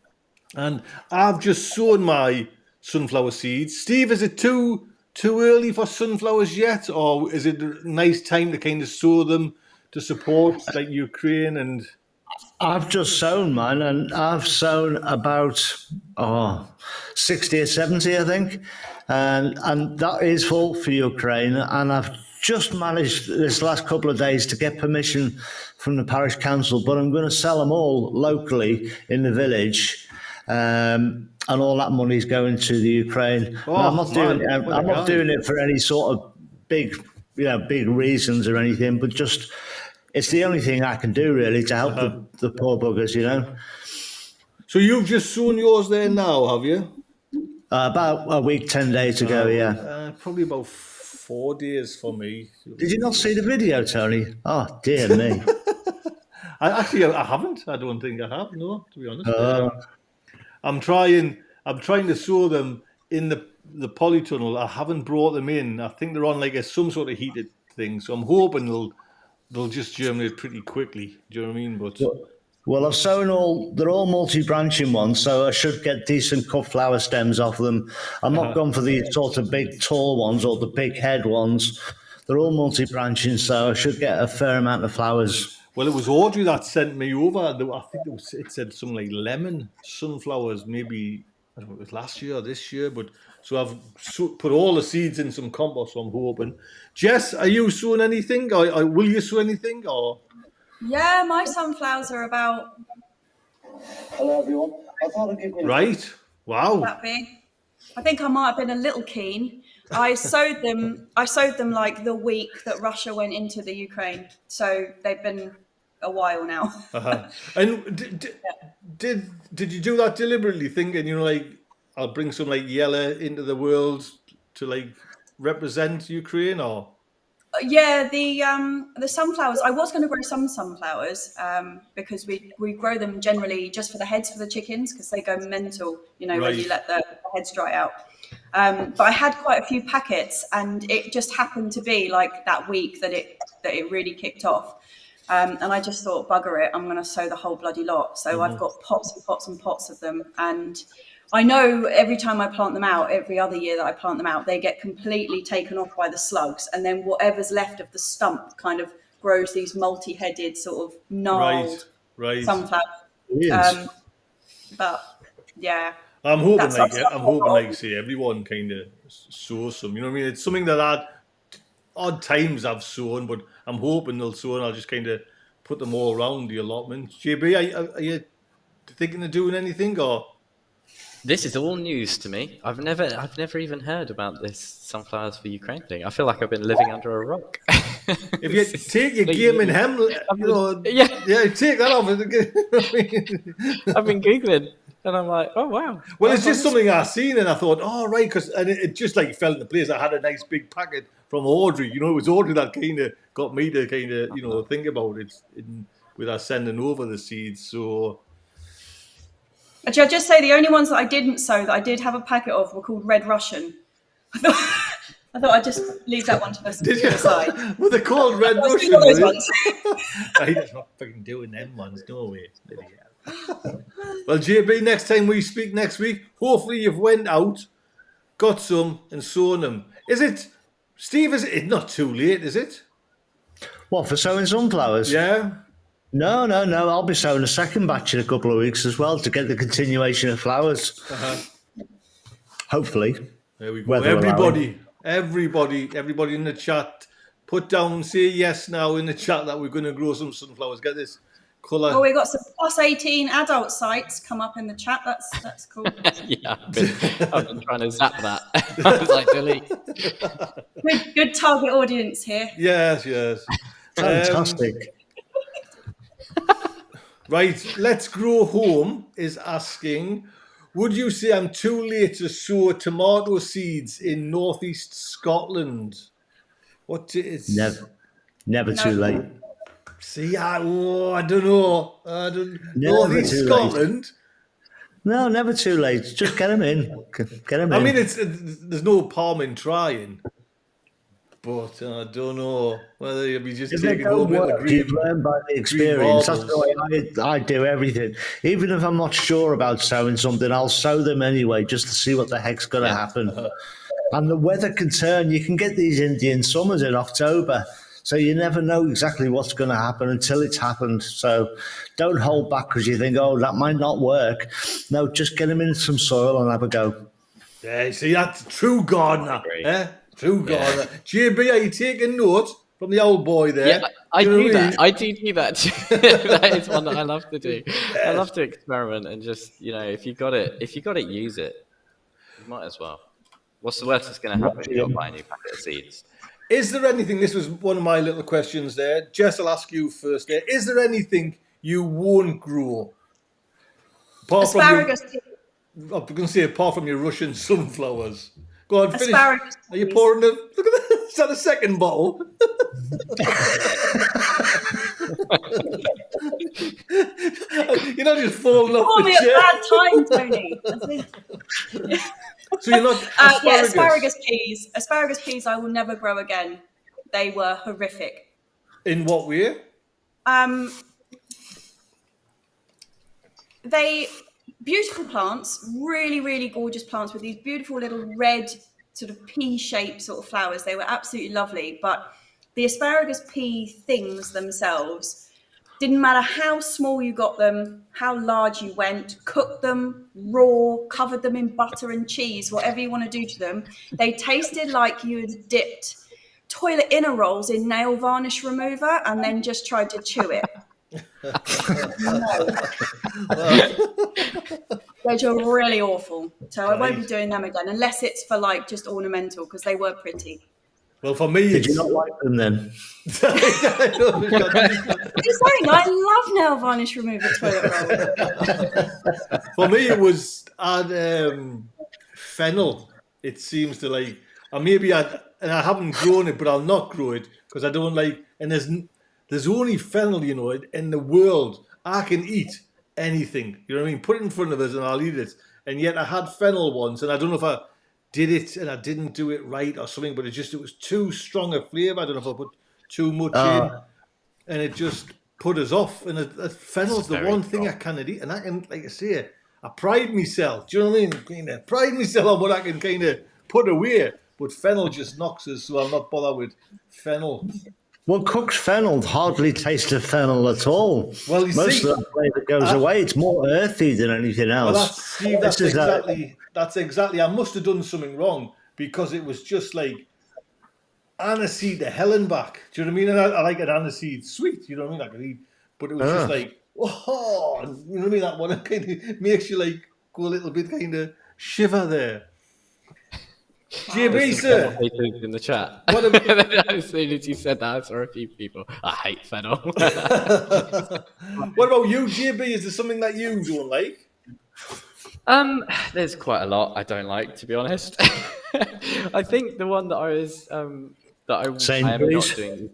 And I've just sown my sunflower seeds. Steve, is it too early for sunflowers yet, or is it a nice time to kind of sow them to support Ukraine? And I've just sown mine, and I've sown about 60 or 70, I think, and that is full for Ukraine. And I've just managed this last couple of days to get permission from the parish council, but I'm going to sell them all locally in the village. And all that money's going to the Ukraine. I'm not doing it for any sort of big reasons or anything, but just it's the only thing I can do really to help the poor buggers, So you've just sown yours there now, have you? About a week, 10 days ago, yeah. Probably about 4 days for me. Did you not see the video, Tony? Oh dear me. I haven't. I don't think I have. No, to be honest. I'm trying to sow them in the polytunnel. I haven't brought them in. I think they're on some sort of heated thing. So I'm hoping they'll just germinate pretty quickly. Do you know what I mean? But well, I've sown they're all multi-branching ones, so I should get decent cut flower stems off them. I'm not gone for the sort of big tall ones or the big head ones. They're all multi-branching, so I should get a fair amount of flowers. Well, it was Audrey that sent me over. I think it said something like lemon sunflowers, maybe, I don't know if it was last year or this year. But so I've put all the seeds in some compost, so I'm hoping. Jess, are you sowing anything? Or will you sow anything? Or yeah, my sunflowers are about. Hello, everyone. I thought I'd give you right. Wow. That big. I think I might have been a little keen. I sowed them the week that Russia went into the Ukraine. So they've been a while now. And did you do that deliberately, thinking, I'll bring some yellow into the world to represent Ukraine, or? Yeah, the sunflowers. I was going to grow some sunflowers because we grow them generally just for the heads for the chickens because they go mental, when you let the heads dry out. But I had quite a few packets, and it just happened to be that week that it really kicked off. And I just thought, bugger it, I'm going to sow the whole bloody lot. So I've got pots and pots and pots of them. And I know every time I plant them out, every other year that I plant them out, they get completely taken off by the slugs. And then whatever's left of the stump kind of grows these multi-headed sort of gnarled sunflowers. But yeah. I'm hoping like say everyone kind of sows some. You know what I mean? It's something that odd times I've sown, but I'm hoping they'll sow, and I'll just kind of put them all around the allotment. JB, are you thinking of doing anything, or? This is all news to me. I've never even heard about this sunflowers for Ukraine thing. I feel like I've been living under a rock. If you take your game in hem, take that off. I've been Googling. And I'm like, oh, wow. Well, it's just something I seen, and I thought, oh, right, and it just like fell into place. I had a nice big packet from Audrey. You know, it was Audrey that kind of got me to kind of, think about it with us sending over the seeds. So, actually, I'll just say the only ones that I didn't sow that I did have a packet of were called Red Russian. I thought I'd just leave that one to the side. Well, they're called Red Russian. Those ones. I'm not fucking doing them ones, no way. Well, JB, next time we speak next week, hopefully you've went out, got some, and sown them. Is it, Steve? Is it not too late? Is it? What, for sowing sunflowers? Yeah. No. I'll be sowing a second batch in a couple of weeks as well to get the continuation of flowers. Hopefully. There we go. Everybody in the chat, put down, say yes now in the chat that we're going to grow some sunflowers. Get this colour. Oh, we got some +18 adult sites come up in the chat. That's cool. Yeah, I've been trying to zap that. I was like, delete. Good target audience here. Yes. Fantastic. Right, Let's Grow Home is asking, would you say I'm too late to sow tomato seeds in northeast Scotland? What is? Never too late. See, I don't know. Northeast Scotland? No, never too late. Just get them in. I mean, there's no harm in trying. But I don't know whether you'll be just taking home with the green. You learn by the experience. That's the way I do everything. Even if I'm not sure about sowing something, I'll sow them anyway just to see what the heck's going to happen. And the weather can turn. You can get these Indian summers in October. So you never know exactly what's going to happen until it's happened. So don't hold back because you think, oh, that might not work. No, just get them in some soil and have a go. Yeah, see, that's true gardener. True gardener. JB, are you taking note from the old boy there? Yeah, I do that. I do that. That is one that I love to do. Yes. I love to experiment and just, if you got it, use it. You might as well. What's the worst that's going to happen if you got to buy a new packet of seeds? Is there anything, this was one of my little questions there. Jess, I'll ask you first there. Is there anything you won't grow? Asparagus. I'm going to say apart from your Russian sunflowers. Go on, finish. Asparagus. Are you pouring look at that, is that a second bottle? You're not just falling off the chair. At bad time, Tony. So you're not asparagus peas. Asparagus peas I will never grow again. They were horrific. In what way? They beautiful plants, really, really gorgeous plants with these beautiful little red sort of pea-shaped sort of flowers. They were absolutely lovely. But the asparagus pea things themselves, didn't matter how small you got them, how large you went, cooked them raw, covered them in butter and cheese, whatever you want to do to them. They tasted like you had dipped toilet inner rolls in nail varnish remover and then just tried to chew it. They're really awful. So I won't be doing them again unless it's for just ornamental because they were pretty. Well, for me, did you not like them then? Just saying, I love nail varnish remover toilet roll. For me, it was fennel. It seems to and I haven't grown it, but I'll not grow it because I don't like. And there's only fennel, in the world. I can eat anything. You know what I mean? Put it in front of us and I'll eat it. And yet I had fennel once, and I don't know if I did it and I didn't do it right or something, but it was too strong a flavour. I don't know if I put too much in. And it just, put us off. And fennel's the one thing I cannot eat. And I can, like I say, I pride myself. Do you know what I mean? Kind of pride myself on what I can kind of put away. But fennel just knocks us, so I'm not bothered with fennel. Well, cooked fennel hardly tastes of fennel at all. Well, most of the flavour goes away. It's more earthy than anything else. Well, that's exactly. I must have done something wrong because it was just like aniseed to hell and back. Do you know what I mean? And I like an aniseed sweet. You know what I mean? I could eat, but it was just like, oh, you know what I mean? That one kind of makes you like go a little bit kind of shiver there. JB, sir. In the chat. As soon as you said that, I saw a few people. I hate fennel. What about you, JB? Is there something that you don't like? There's quite a lot I don't like, to be honest. I think the one that I was I am not doing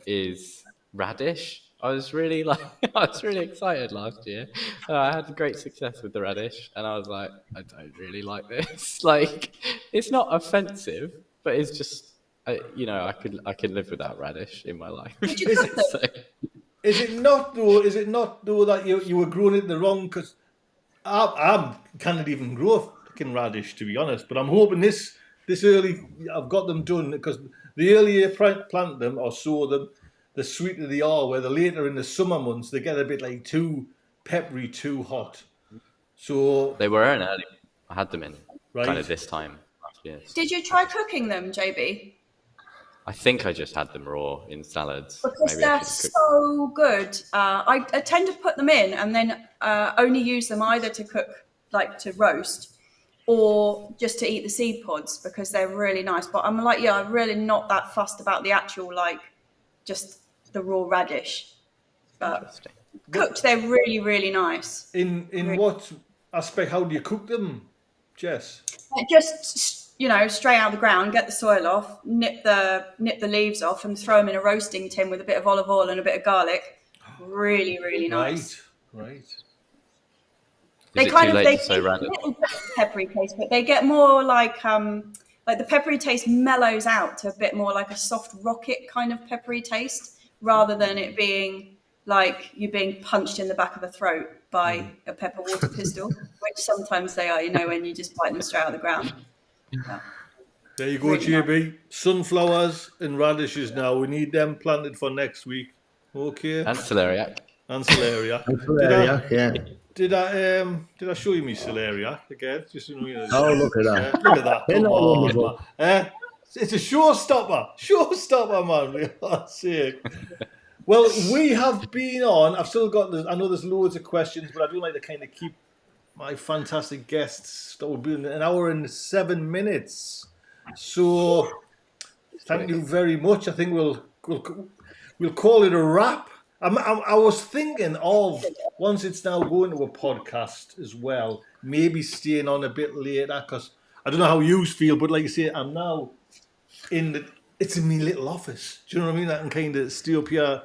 is radish. I was really excited last year. I had great success with the radish, and I was like, I don't really like this. Like, it's not offensive, but it's just, I could live without radish in my life. Is it not though that you were growing it the wrong? Because I can't even grow a fucking radish, to be honest. But I'm hoping this early I've got them done, because the earlier you plant them or sow them, the sweeter they are. Where the later in the summer months they get a bit like too peppery, too hot. So they were in early. I had them in kind of this time last year. Did you try cooking them, JB? I think I just had them raw in salads. Because they're so good. I tend to put them in and then only use them either to cook, like to roast, or just to eat the seed pods, because they're really nice. But I'm like, I'm really not that fussed about the actual, like, just the raw radish. But cooked, they're really, really nice. In really. What aspect? How do you cook them, Jess? Just, straight out of the ground, get the soil off, nip the leaves off, and throw them in a roasting tin with a bit of olive oil and a bit of garlic. Really, really nice. Right. They get a little peppery taste, but they get more like the peppery taste mellows out to a bit more like a soft rocket kind of peppery taste, rather than it being like you're being punched in the back of the throat by a pepper water pistol, which sometimes they are, when you just bite them straight out of the ground. Yeah. There you go, really JB. Nice. Sunflowers and radishes now. We need them planted for next week. Okay. And celeriac. Did I show you me celeriac again? Just look at that. Look at that. Come on, man. It's a showstopper, man. For God's sake. Well, we have been on. I've still got. I know there's loads of questions, but I do like to kind of keep my fantastic guests. That will be an hour and 7 minutes. So, thank you very much. I think we'll call it a wrap. I was thinking of, once it's now going to a podcast as well, maybe staying on a bit later, because I don't know how you feel, but like I say, I'm now it's in my little office. Do you know what I mean? I can kind of stay up here,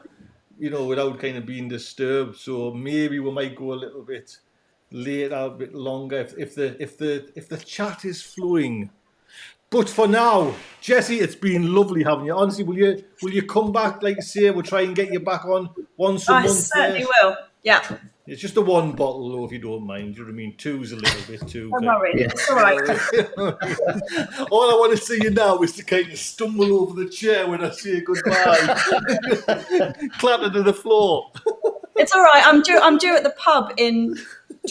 without kind of being disturbed. So maybe we might go a little bit later, a bit longer if the chat is flowing. But for now, Jesse, it's been lovely having you. Honestly, will you come back? Like you say, we'll try and get you back on once a month. I certainly will. Yeah. It's just a one bottle, though, if you don't mind. Do you know what I mean? Two's a little bit too. Don't worry. It's all right. All I want to see you now is to kind of stumble over the chair when I say goodbye. Clatter to the floor. It's all right. I'm due at the pub in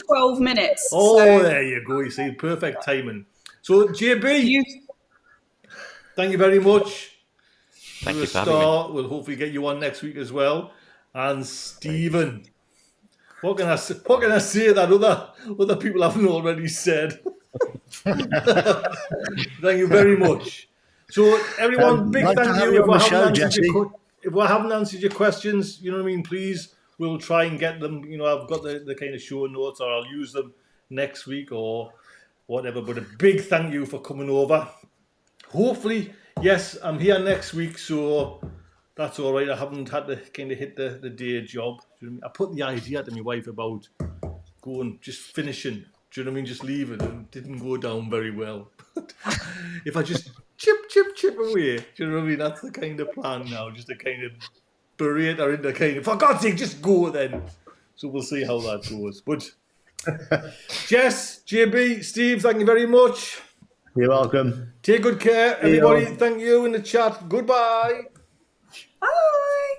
12 minutes. Oh, so. There you go. You see, perfect timing. So, JB, thank you very much. Thank you for having me. We'll hopefully get you on next week as well. And Stephen, what can I say that other people haven't already said? Thank you very much. So, everyone, big thank you. If I haven't answered your questions, you know what I mean, please, we'll try and get them. I've got the kind of show notes, or I'll use them next week or whatever. But a big thank you for coming over. Hopefully, yes, I'm here next week, so that's all right. I haven't had to kind of hit the day job. Do you know what I mean? I put the idea to my wife about going, just finishing. Do you know what I mean? Just leaving, and didn't go down very well. If I just chip away, do you know what I mean? That's the kind of plan now, just to kind of berate her into kind of, for God's sake, just go then. So we'll see how that goes. But Jess, JB, Steve, thank you very much. You're welcome. Take good care, everybody. Thank you in the chat. Goodbye. Bye.